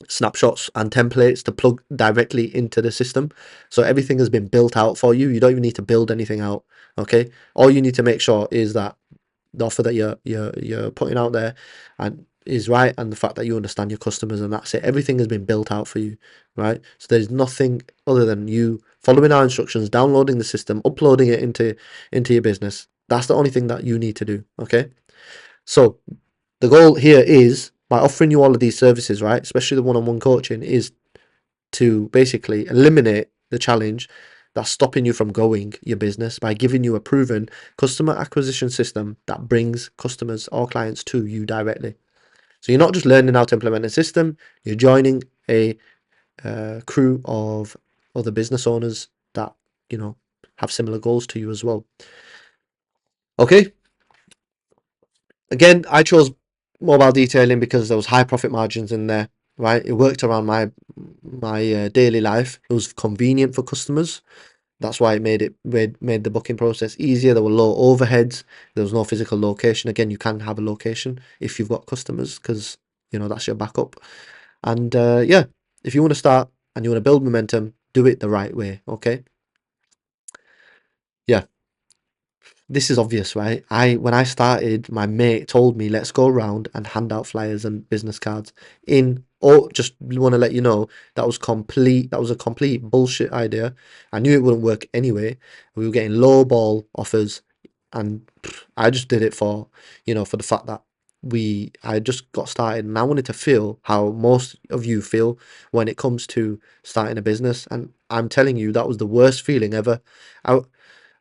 snapshots and templates to plug directly into the system. So everything has been built out for you. You don't even need to build anything out. Okay. All you need to make sure is that the offer that you're putting out there and is right, and the fact that you understand your customers, and that's it. Everything has been built out for you, right? So there's nothing other than you following our instructions, downloading the system, uploading it into your business. That's the only thing that you need to do. Okay. So the goal here is, by offering you all of these services, right, especially the one-on-one coaching, is to basically eliminate the challenge that's stopping you from growing your business by giving you a proven customer acquisition system that brings customers or clients to you directly. So you're not just learning how to implement a system, you're joining a crew of other business owners that, you know, have similar goals to you as well. Okay. Again, I chose mobile detailing because there was high profit margins in there, right? It worked around my daily life. It was convenient for customers. That's why it made the booking process easier. There were low overheads. There was no physical location. Again, you can have a location if you've got customers, because you know that's your backup. And yeah, if you want to start and you want to build momentum, do it the right way. Okay. Yeah. This is obvious, right? When I started, my mate told me, let's go around and hand out flyers and business cards. Just want to let you know that was a complete bullshit idea. I knew it wouldn't work anyway. We were getting low ball offers, and I just did it for, for the fact that I just got started, and I wanted to feel how most of you feel when it comes to starting a business. And I'm telling you, that was the worst feeling ever. I,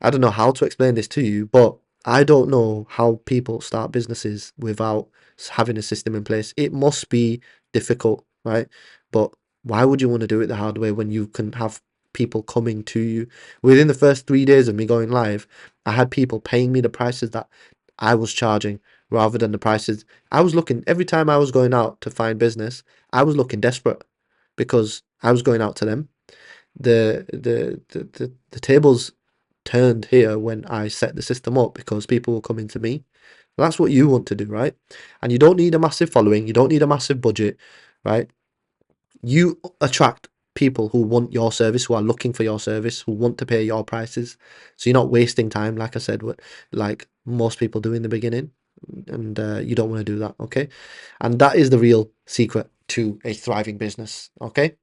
I don't know how to explain this to you, but I don't know how people start businesses without having a system in place. It must be difficult, right? But why would you want to do it the hard way when you can have people coming to you? Within the first 3 days of me going live, I had people paying me the prices that I was charging rather than the prices. I was looking, every time I was going out to find business, I was looking desperate because I was going out to them. The tables turned here when I set the system up because people were coming to me. That's what you want to do, right? And you don't need a massive following, you don't need a massive budget, right? You attract people who want your service, who are looking for your service, who want to pay your prices. So you're not wasting time, like I said, like most people do in the beginning. And you don't want to do that, okay? And that is the real secret to a thriving business, okay?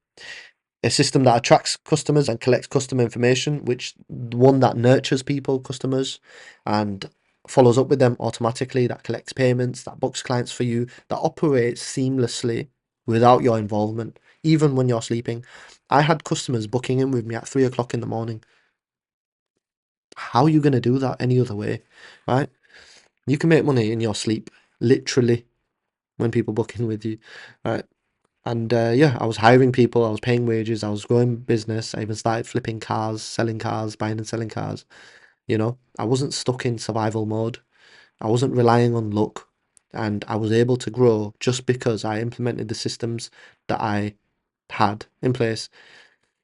A system that attracts customers and collects customer information, which one that nurtures people, customers, and follows up with them automatically, that collects payments, that books clients for you, that operates seamlessly without your involvement, even when you're sleeping. I had customers booking in with me at 3 o'clock in the morning. How are you going to do that any other way, right? You can make money in your sleep, literally, when people book in with you, right? And yeah, I was hiring people, I was paying wages, I was growing business. I even started flipping cars, selling cars, buying and selling cars. I wasn't stuck in survival mode. I wasn't relying on luck. And I was able to grow just because I implemented the systems that I had in place,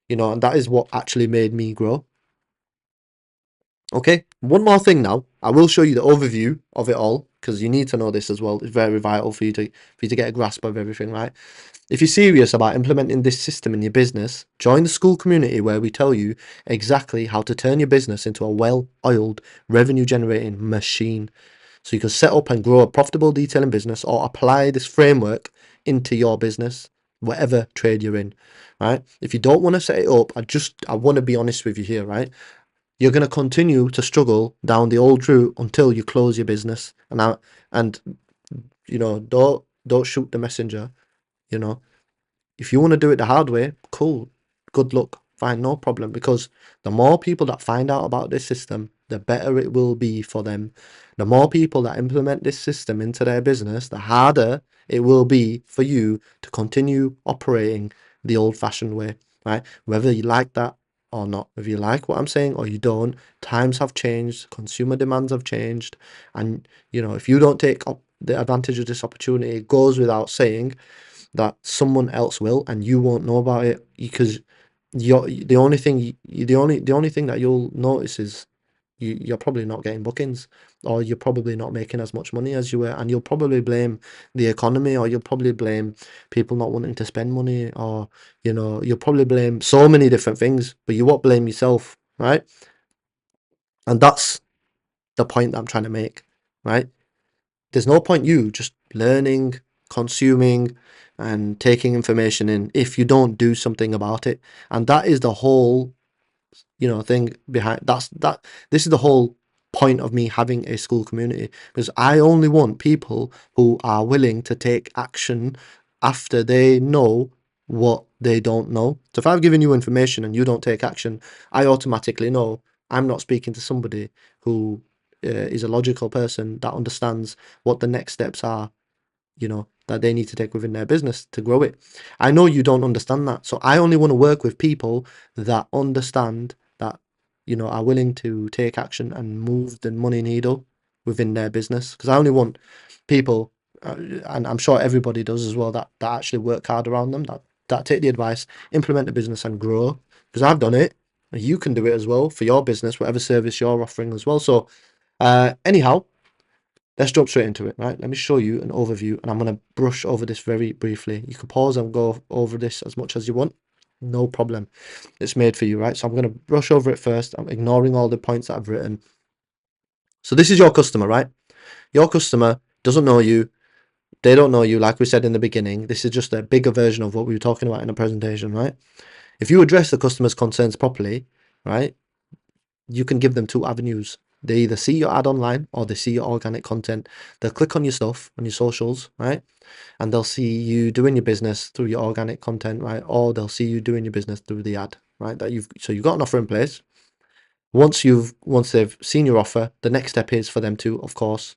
and that is what actually made me grow. Okay, one more thing now. I will show you the overview of it all because you need to know this as well. It's very vital for you to get a grasp of everything, right? If you're serious about implementing this system in your business, join the school community where we tell you exactly how to turn your business into a well-oiled revenue-generating machine. So you can set up and grow a profitable detailing business or apply this framework into your business, whatever trade you're in, right? If you don't want to set it up, I want to be honest with you here, right? You're going to continue to struggle down the old route until you close your business. And don't shoot the messenger, you know. If you want to do it the hard way, cool. Good luck. Fine, no problem. Because the more people that find out about this system, the better it will be for them. The more people that implement this system into their business, the harder it will be for you to continue operating the old-fashioned way, right? Whether you like that or not, whether you like what I'm saying or you don't, times have changed, consumer demands have changed, and if you don't take the advantage of this opportunity, it goes without saying that someone else will, and you won't know about it because the only thing that you'll notice is you're probably not getting bookings, or you're probably not making as much money as you were, and you'll probably blame the economy, or you'll probably blame people not wanting to spend money, or you'll probably blame so many different things, but you won't blame yourself, right? And that's the point that I'm trying to make, right? There's no point you just learning, consuming, and taking information in if you don't do something about it. And that is the whole thing behind that. This is the whole point of me having a school community, because I only want people who are willing to take action after they know what they don't know. So if I've given you information and you don't take action, I automatically know I'm not speaking to somebody who is a logical person that understands what the next steps are, that they need to take within their business to grow it. I know you don't understand that. So I only want to work with people that understand that, are willing to take action and move the money needle within their business. Because I only want people, and I'm sure everybody does as well, that actually work hard around them, that take the advice, implement the business and grow. Because I've done it. You can do it as well for your business, whatever service you're offering as well. So anyhow, let's jump straight into it, right? Let me show you an overview, and I'm going to brush over this very briefly. You can pause and go over this as much as you want. No problem. It's made for you, right? So I'm going to brush over it first. I'm ignoring all the points that I've written. So this is your customer, right? Your customer doesn't know you. They don't know you, like we said in the beginning. This is just a bigger version of what we were talking about in the presentation, right? If you address the customer's concerns properly, right, you can give them two avenues. They either see your ad online or they see your organic content. They'll click on your stuff, on your socials, right? And they'll see you doing your business through your organic content, right? Or they'll see you doing your business through the ad, right? So you've got an offer in place. Once they've seen your offer, the next step is for them to, of course,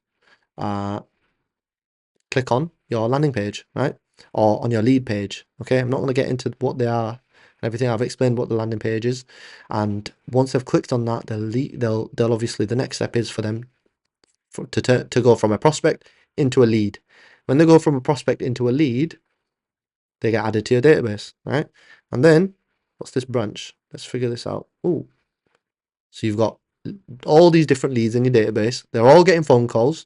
click on your landing page, right? Or on your lead page. Okay, I'm not going to get into what they are and everything. I've explained what the landing page is, and once they've clicked on that, they'll obviously, the next step is for them to go from a prospect into a lead. When they go from a prospect into a lead, they get added to your database, right? And then what's this branch? Let's figure this out. Oh, so you've got all these different leads in your database. They're all getting phone calls.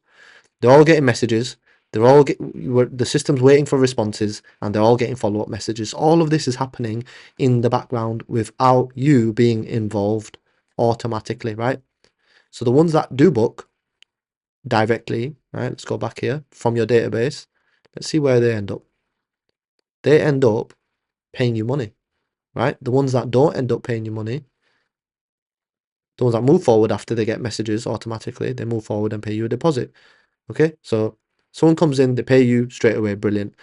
They're all getting messages. The system's waiting for responses, and they're all getting follow-up messages. All of this is happening in the background without you being involved automatically, right? So the ones that do book directly, right? Let's go back here from your database. Let's see where they end up. They end up paying you money, right? The ones that don't end up paying you money, the ones that move forward after they get messages automatically, they move forward and pay you a deposit. Okay, so someone comes in, they pay you straight away, brilliant.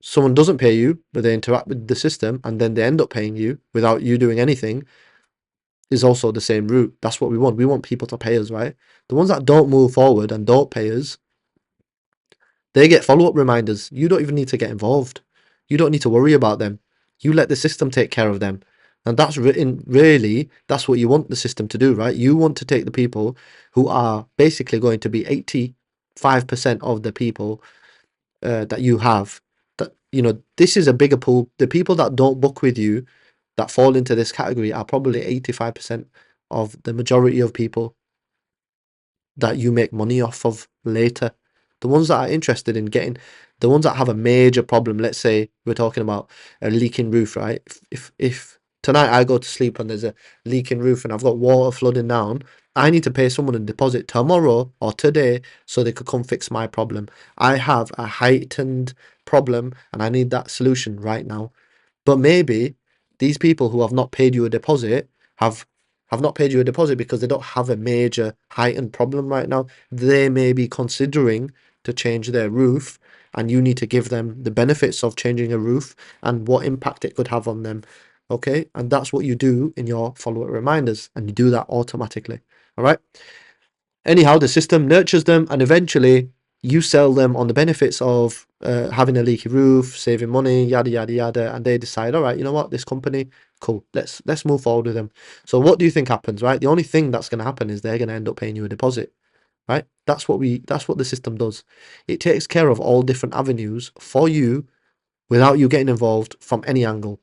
Someone doesn't pay you, but they interact with the system and then they end up paying you without you doing anything, is also the same route. That's what we want. We want people to pay us, right? The ones that don't move forward and don't pay us, they get follow-up reminders. You don't even need to get involved. You don't need to worry about them. You let the system take care of them. And that's really, that's what you want the system to do, right? You want to take the people who are basically going to be 85% of the people that you have. That, this is a bigger pool. The people that don't book with you, that fall into this category, are probably 85% of the majority of people that you make money off of later. The ones that are interested in getting, the ones that have a major problem, let's say we're talking about a leaking roof, right? If tonight I go to sleep and there's a leaking roof and I've got water flooding down, I need to pay someone a deposit tomorrow or today so they could come fix my problem. I have a heightened problem and I need that solution right now. But maybe these people who have not paid you a deposit have not paid you a deposit because they don't have a major heightened problem right now. They may be considering to change their roof, and you need to give them the benefits of changing a roof and what impact it could have on them. Okay, and that's what you do in your follow-up reminders, and you do that automatically. All right. Anyhow, the system nurtures them, and eventually you sell them on the benefits of having a leaky roof, saving money, yada yada yada, and they decide, all right, you know what, this company, cool, let's move forward with them. So what do you think happens, right? The only thing that's going to happen is they're going to end up paying you a deposit, right? That's what the system does. It takes care of all different avenues for you without you getting involved from any angle.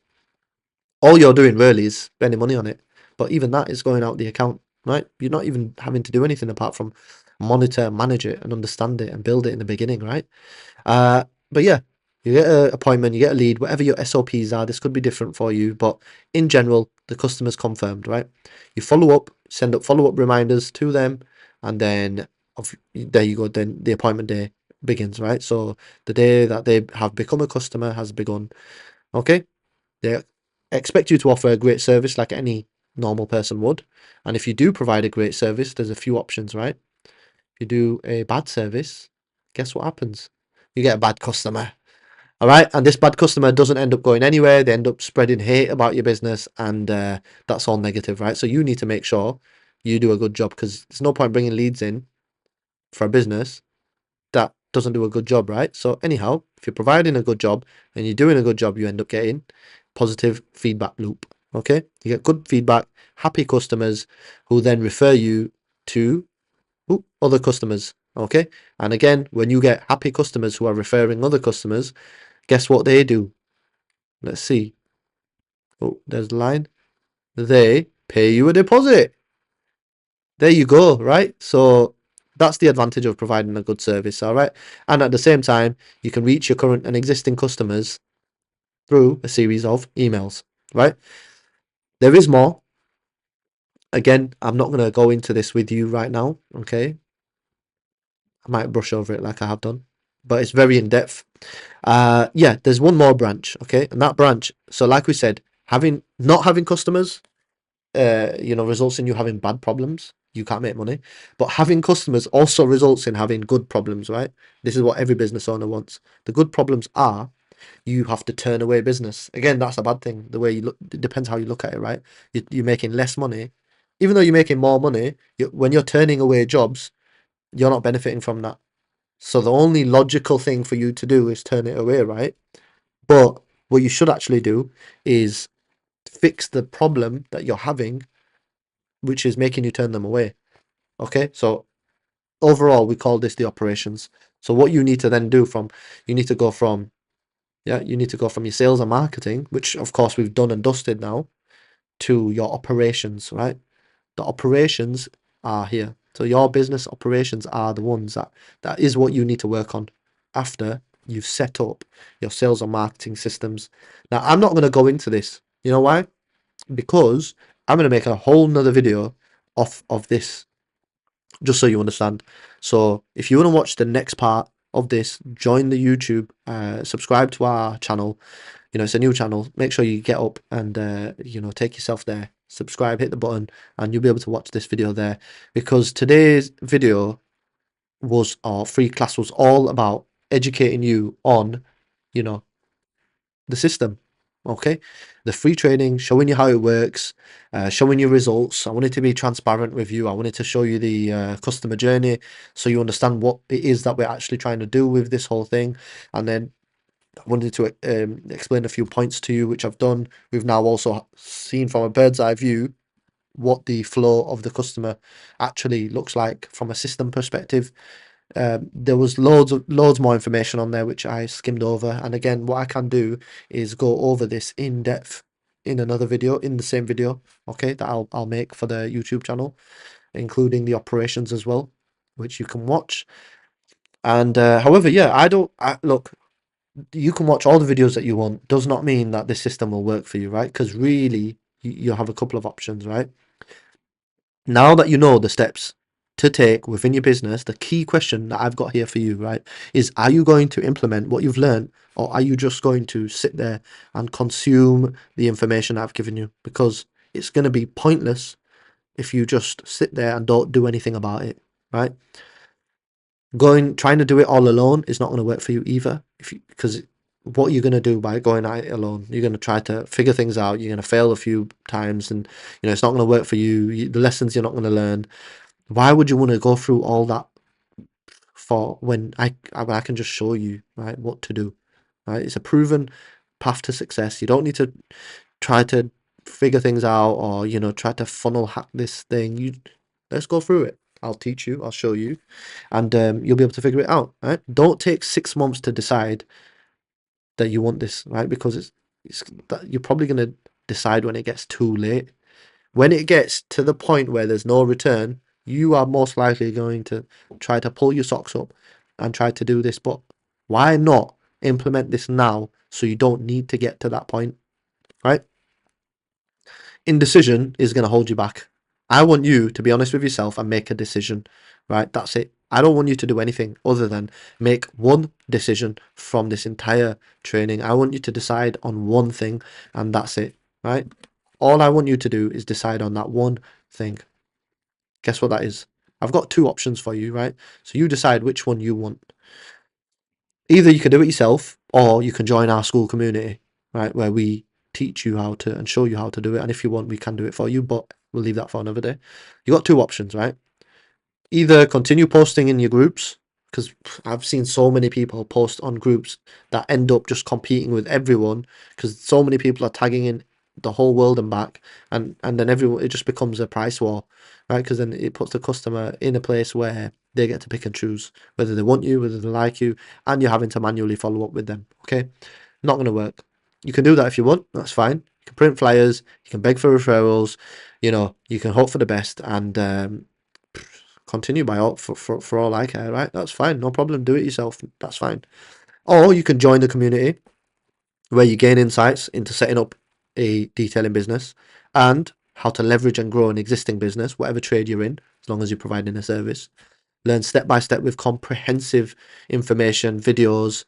All you're doing really is spending money on it, but even that is going out the account, right? You're not even having to do anything apart from monitor, manage it, and understand it and build it in the beginning, right? But yeah, you get an appointment, you get a lead, whatever your SOPs are. This could be different for you, but in general, the customer's confirmed, right? You follow up, send up follow-up reminders to them, and then there you go. Then the appointment day begins, right? So the day that they have become a customer has begun. Okay, they expect you to offer a great service like any normal person would, and if you do provide a great service, there's a few options, right? If you do a bad service, guess what happens? You get a bad customer. All right. And this bad customer doesn't end up going anywhere. They end up spreading hate about your business, and that's all negative, right? So you need to make sure you do a good job, because there's no point bringing leads in for a business that doesn't do a good job, right? So, anyhow, if you're providing a good job and you're doing a good job, you end up getting positive feedback loop. Okay. You get good feedback, happy customers who then refer you to other customers. Okay. And again, when you get happy customers who are referring other customers, guess what they do? Let's see. Oh, there's the line. They pay you a deposit. There you go, right? So that's the advantage of providing a good service, all right? And at the same time, you can reach your current and existing customers through a series of emails, right? There is more. Again, I'm not going to go into this with you right now, okay? I might brush over it like I have done, but it's very in depth. Yeah, there's one more branch, okay? And that branch, so like we said, not having customers results in you having bad problems. You can't make money. But having customers also results in having good problems, right? This is what every business owner wants. The good problems are you have to turn away business. Again, that's a bad thing. The way you look, it depends how you look at it, right? You're making less money. Even though you're making more money, when you're turning away jobs, you're not benefiting from that. So the only logical thing for you to do is turn it away, right? But what you should actually do is fix the problem that you're having, which is making you turn them away. Okay, so overall, we call this the operations. So what you need to then do you need to go from, you need to go from your sales and marketing, which of course we've done and dusted now, to your operations, right? The operations are here. So your business operations are the ones that is what you need to work on after you've set up your sales and marketing systems. Now, I'm not going to go into this. You know why? Because I'm going to make a whole nother video of this, just so you understand. So if you want to watch the next part of this, join the YouTube, subscribe to our channel. It's a new channel. Make sure you get up and take yourself there, subscribe, hit the button, and you'll be able to watch this video there, because today's video our free class was all about educating you on you know the system. Okay, the free training, showing you how it works, showing you results. I wanted to be transparent with you. I wanted to show you the customer journey, so you understand what it is that we're actually trying to do with this whole thing. And then I wanted to explain a few points to you, which I've done. We've now also seen from a bird's eye view what the flow of the customer actually looks like from a system perspective. There was loads more information on there which I skimmed over, and again, what I can do is go over this in depth in another video, in the same video, okay, that I'll make for the YouTube channel, including the operations as well, which you can watch. And however, yeah, look, you can watch all the videos that you want. Does not mean that this system will work for you, right? Because really, you have a couple of options, right? Now that you know the steps to take within your business, the key question that I've got here for you, right, is, are you going to implement what you've learned, or are you just going to sit there and consume the information I've given you? Because it's going to be pointless if you just sit there and don't do anything about it, right? Trying to do it all alone is not going to work for you either, because what you're going to do by going at it alone. You're going to try to figure things out. You're going to fail a few times, and it's not going to work for you. The lessons you're not going to learn. Why would you want to go through all that for when I can just show you, right, what to do, right? It's a proven path to success. You don't need to try to figure things out, or try to funnel hack this thing. Let's go through it. I'll teach you. I'll show you, and you'll be able to figure it out, right? Don't take 6 months to decide that you want this, right? Because it's that you're probably going to decide when it gets too late. When it gets to the point where there's no return, you are most likely going to try to pull your socks up and try to do this. But why not implement this now so you don't need to get to that point, right? Indecision is going to hold you back. I want you to be honest with yourself and make a decision, right? That's it. I don't want you to do anything other than make one decision from this entire training. I want you to decide on one thing, and that's it, right? All I want you to do is decide on that one thing. Guess what that is? I've got two options for you, right? So you decide which one you want. Either you can do it yourself, or you can join our school community, right, where we teach you how to and show you how to do it. And if you want, we can do it for you, but we'll leave that for another day. You got two options, right? Either continue posting in your groups, because I've seen so many people post on groups that end up just competing with everyone, because so many people are tagging in the whole world and back, and then everyone, it just becomes a price war, right? Because then it puts the customer in a place where they get to pick and choose whether they want you, whether they like you, and you're having to manually follow up with them. Okay, not going to work. You can do that if you want, that's fine. You can print flyers, you can beg for referrals, you can hope for the best, and continue by all for all I care, right? That's fine, no problem. Do it yourself, that's fine. Or you can join the community where you gain insights into setting up a detailing business and how to leverage and grow an existing business, whatever trade you're in, as long as you're providing a service. Learn step by step with comprehensive information, videos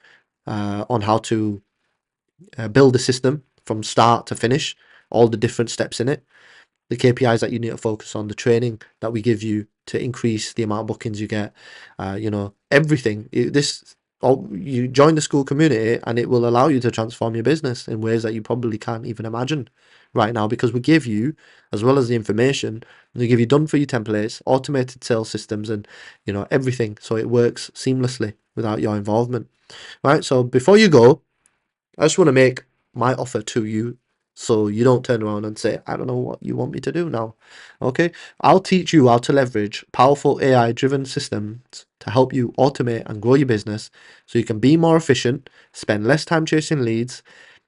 on how to build a system from start to finish, all the different steps in it, the KPIs that you need to focus on, the training that we give you to increase the amount of bookings you get, everything. You join the school community and it will allow you to transform your business in ways that you probably can't even imagine right now, because we give you, as well as the information, we give you done for you templates, automated sales systems, and everything, so it works seamlessly without your involvement, right? So before you go, I just want to make my offer to you, so you don't turn around and say, I don't know what you want me to do now. Okay? I'll teach you how to leverage powerful AI driven systems to help you automate and grow your business so you can be more efficient, spend less time chasing leads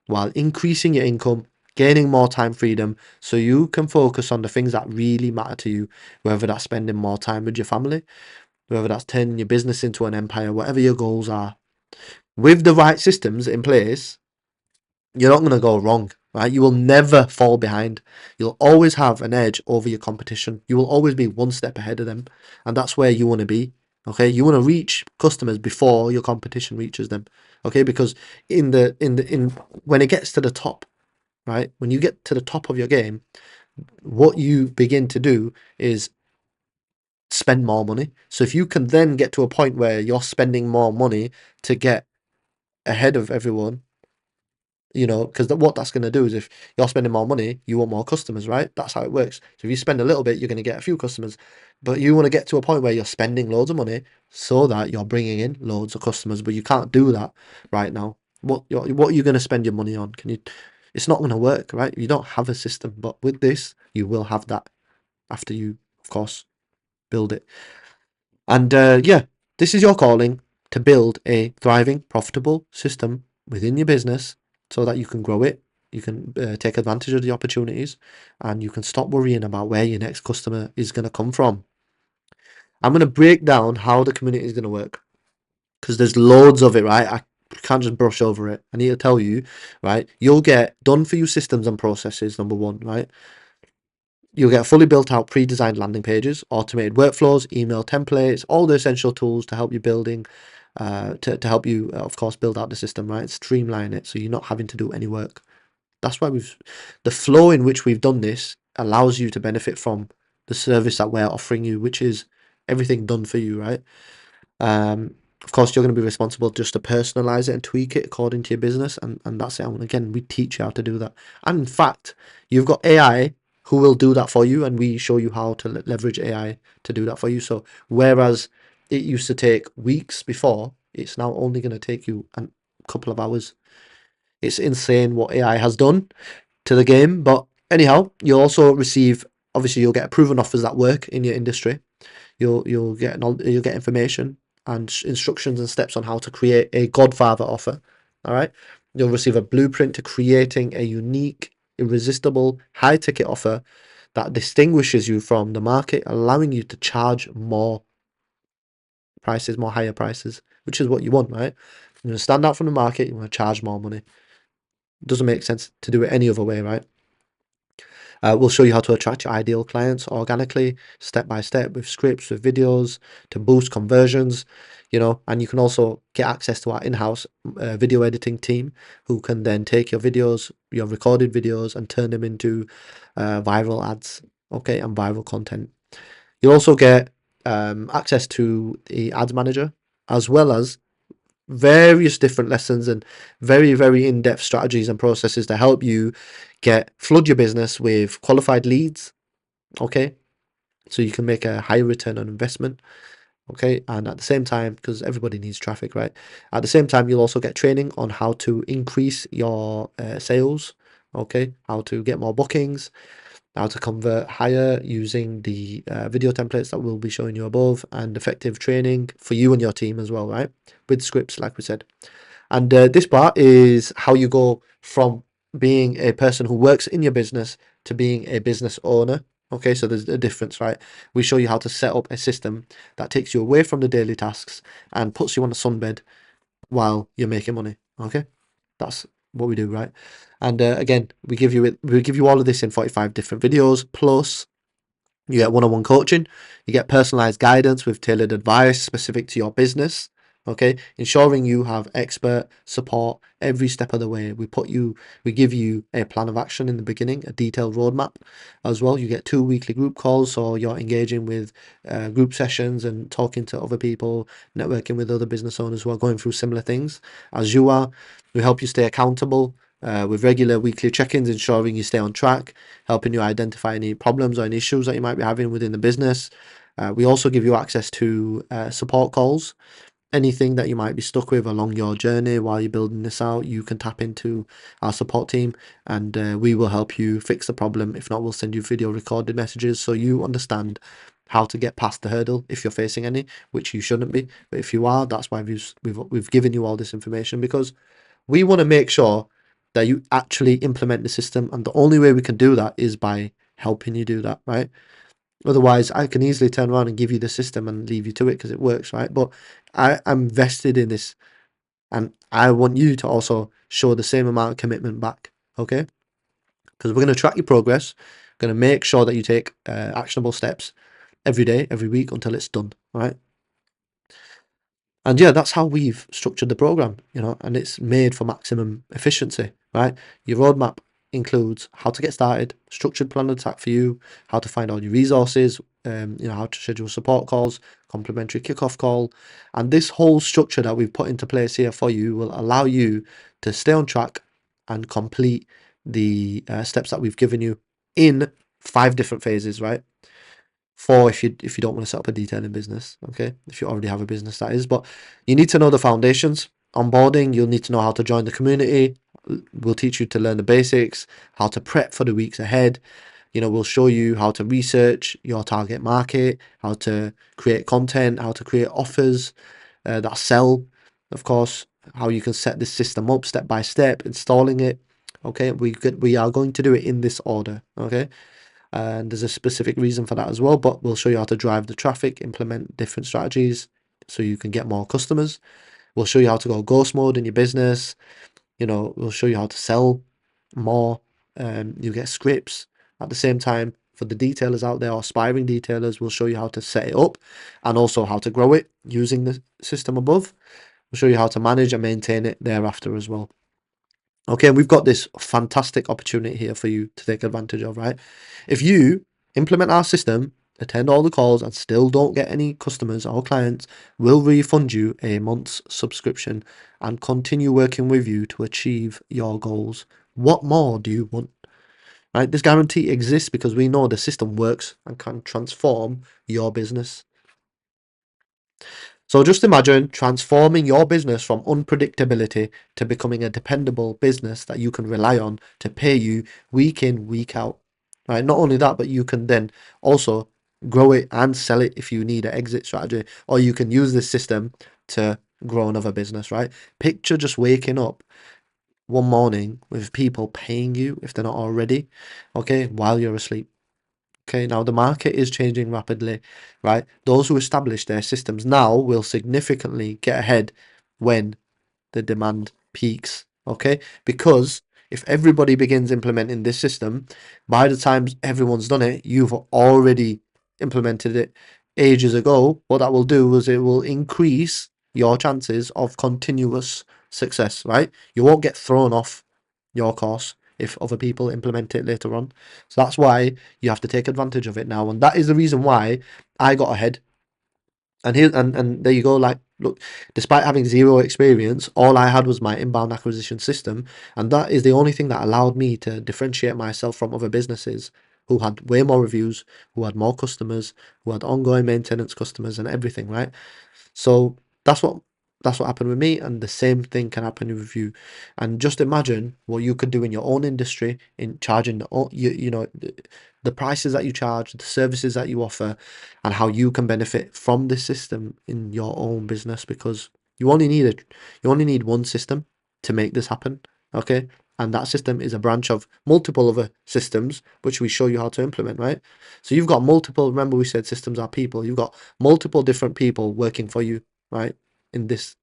while increasing your income, gaining more time freedom so you can focus on the things that really matter to you, whether that's spending more time with your family, whether that's turning your business into an empire, whatever your goals are. With the right systems in place, you're not going to go wrong, right? You will never fall behind. You'll always have an edge over your competition. You will always be one step ahead of them, and that's where you want to be. Okay, you want to reach customers before your competition reaches them. Okay, because in when it gets to the top, right? When you get to the top of your game, what you begin to do is spend more money. So if you can then get to a point where you're spending more money to get ahead of everyone, because what that's going to do is, if you're spending more money, you want more customers, right? That's how it works. So if you spend a little bit, you're going to get a few customers, but you want to get to a point where you're spending loads of money so that you're bringing in loads of customers, but you can't do that right now. What are you going to spend your money on? It's not going to work, right? You don't have a system, but with this, you will have that after you, of course, build it. And yeah, this is your calling, to build a thriving, profitable system within your business so that you can grow it, you can take advantage of the opportunities, and you can stop worrying about where your next customer is going to come from. I'm going to break down how the community is going to work, because there's loads of it, right? I can't just brush over it. I need to tell you, right? You'll get done for you systems and processes, number one, right? You'll get fully built out pre-designed landing pages, automated workflows, email templates, all the essential tools to help you building, to help you, of course, build out the system, right? Streamline it so you're not having to do any work. That's why the flow in which we've done this allows you to benefit from the service that we're offering you, which is everything done for you, right? Of course, you're going to be responsible just to personalize it and tweak it according to your business, and that's it. And again, we teach you how to do that. And in fact, you've got AI who will do that for you, and we show you how to leverage AI to do that for you. So whereas it used to take weeks before, it's now only going to take you a couple of hours. It's insane what AI has done to the game. But anyhow, you'll also receive, obviously, you'll get proven offers that work in your industry. You'll get information and instructions and steps on how to create a Godfather offer. All right, you'll receive a blueprint to creating a unique, irresistible, high ticket offer that distinguishes you from the market, allowing you to charge more prices, more higher prices, which is what you want, right? You want to stand out from the market. You want to charge more money. It doesn't make sense to do it any other way, right? We'll show you how to attract your ideal clients organically, step by step, with scripts, with videos to boost conversions, and you can also get access to our in-house video editing team who can then take your videos, your recorded videos, and turn them into viral ads, okay, and viral content. You'll also get access to the ads manager, as well as various different lessons and very, very in-depth strategies and processes to help you flood your business with qualified leads, okay, so you can make a higher return on investment, okay, and at the same time, because everybody needs traffic, right, at the same time you'll also get training on how to increase your sales, okay, how to get more bookings, how to convert higher using the video templates that we'll be showing you above, and effective training for you and your team as well, right, with scripts like we said. And this part is how you go from being a person who works in your business to being a business owner. Okay, so there's a difference, right? We show you how to set up a system that takes you away from the daily tasks and puts you on a sunbed while you're making money. Okay, that's what we do, right? And again, we give you all of this in 45 different videos, plus you get one-on-one coaching, you get personalized guidance with tailored advice specific to your business. Okay, ensuring you have expert support every step of the way. We give you a plan of action in the beginning, a detailed roadmap as well. You get 2 weekly group calls, so you're engaging with group sessions and talking to other people, networking with other business owners who are going through similar things as you are. We help you stay accountable with regular weekly check-ins, ensuring you stay on track, helping you identify any problems or any issues that you might be having within the business. We also give you access to support calls. Anything that you might be stuck with along your journey while you're building this out, you can tap into our support team, and we will help you fix the problem. If not, we'll send you video recorded messages so you understand how to get past the hurdle if you're facing any, which you shouldn't be. But if you are, that's why we've given you all this information, because we want to make sure that you actually implement the system, and the only way we can do that is by helping you do that, right? Otherwise, I can easily turn around and give you the system and leave you to it because it works, right? But I'm vested in this, and I want you to also show the same amount of commitment back, okay? Because we're going to track your progress, going to make sure that you take actionable steps every day, every week until it's done, right? And yeah, that's how we've structured the program, and it's made for maximum efficiency, right? Your roadmap includes how to get started, structured plan of attack for you, how to find all your resources, how to schedule support calls, complimentary kickoff call. And this whole structure that we've put into place here for you will allow you to stay on track and complete the steps that we've given you in 5 different phases, right? 4 if you don't want to set up a detailing business, okay? If you already have a business, that is. But you need to know the foundations. Onboarding, you'll need to know how to join the community. We'll teach you to learn the basics, how to prep for the weeks ahead. We'll show you how to research your target market, how to create content, how to create offers that sell, of course, how you can set this system up step by step, installing it. Okay, we are going to do it in this order, okay? And there's a specific reason for that as well, but we'll show you how to drive the traffic, implement different strategies so you can get more customers. We'll show you how to go ghost mode in your business. We'll show you how to sell more. You get scripts. At the same time, for the detailers out there or aspiring detailers, we'll show you how to set it up and also how to grow it using the system above. We'll show you how to manage and maintain it thereafter as well. Okay, we've got this fantastic opportunity here for you to take advantage of, right? If you implement our system attend all the calls, and still don't get any customers or clients, we'll refund you a month's subscription and continue working with you to achieve your goals. What more do you want? Right? This guarantee exists because we know the system works and can transform your business. So just imagine transforming your business from unpredictability to becoming a dependable business that you can rely on to pay you week in, week out. Right? Not only that, but you can then also grow it and sell it if you need an exit strategy, or you can use this system to grow another business, right? Picture just waking up one morning with people paying you if they're not already, okay, while you're asleep. Okay, now the market is changing rapidly, right? Those who establish their systems now will significantly get ahead when the demand peaks, okay? Because if everybody begins implementing this system, by the time everyone's done it, you've already implemented it ages ago. What that will do is it will increase your chances of continuous success, right? You won't get thrown off your course if other people implement it later on. So that's why you have to take advantage of it now. And that is the reason why I got ahead. And here and there you go. Like, look, despite having zero experience, all I had was my inbound acquisition system, and that is the only thing that allowed me to differentiate myself from other businesses who had way more reviews, who had more customers, who had ongoing maintenance customers and everything, right? So that's what happened with me, and the same thing can happen with you. And just imagine what you could do in your own industry in charging the prices that you charge, the services that you offer, and how you can benefit from this system in your own business, because you only need one system to make this happen. Okay. And that system is a branch of multiple other systems, which we show you how to implement, right? So you've got multiple, remember we said systems are people. You've got multiple different people working for you, right? In this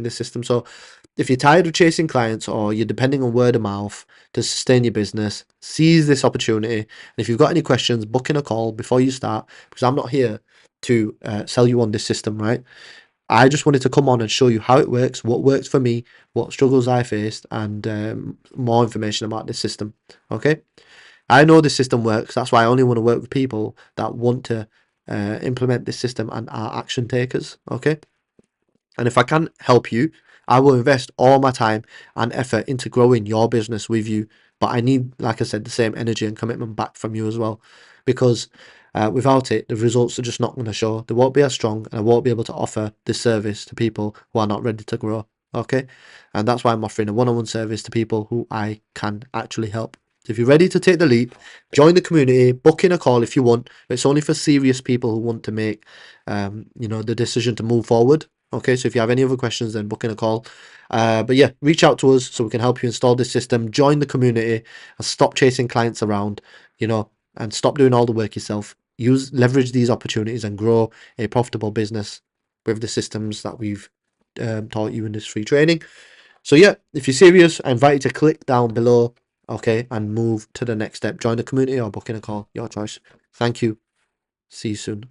system. So if you're tired of chasing clients or you're depending on word of mouth to sustain your business, seize this opportunity. And if you've got any questions, book in a call before you start, because I'm not here to sell you on this system, right? I just wanted to come on and show you how it works, what works for me, what struggles I faced, and more information about this system. Okay, I know this system works. That's why I only want to work with people that want to implement this system and are action takers. Okay. And if I can help you, I will invest all my time and effort into growing your business with you. But I need, like I said, the same energy and commitment back from you as well. Because without it, the results are just not going to show. They won't be as strong, and I won't be able to offer this service to people who are not ready to grow. Okay. And that's why I'm offering a one on one service to people who I can actually help. If you're ready to take the leap, join the community, book in a call if you want. It's only for serious people who want to make, the decision to move forward. Okay, so if you have any other questions, then book in a call. But yeah, reach out to us so we can help you install this system, join the community, and stop chasing clients around, and stop doing all the work yourself. Leverage these opportunities and grow a profitable business with the systems that we've taught you in this free training. So yeah, if you're serious, I invite you to click down below, okay, and move to the next step. Join the community or book in a call, your choice. Thank you. See you soon.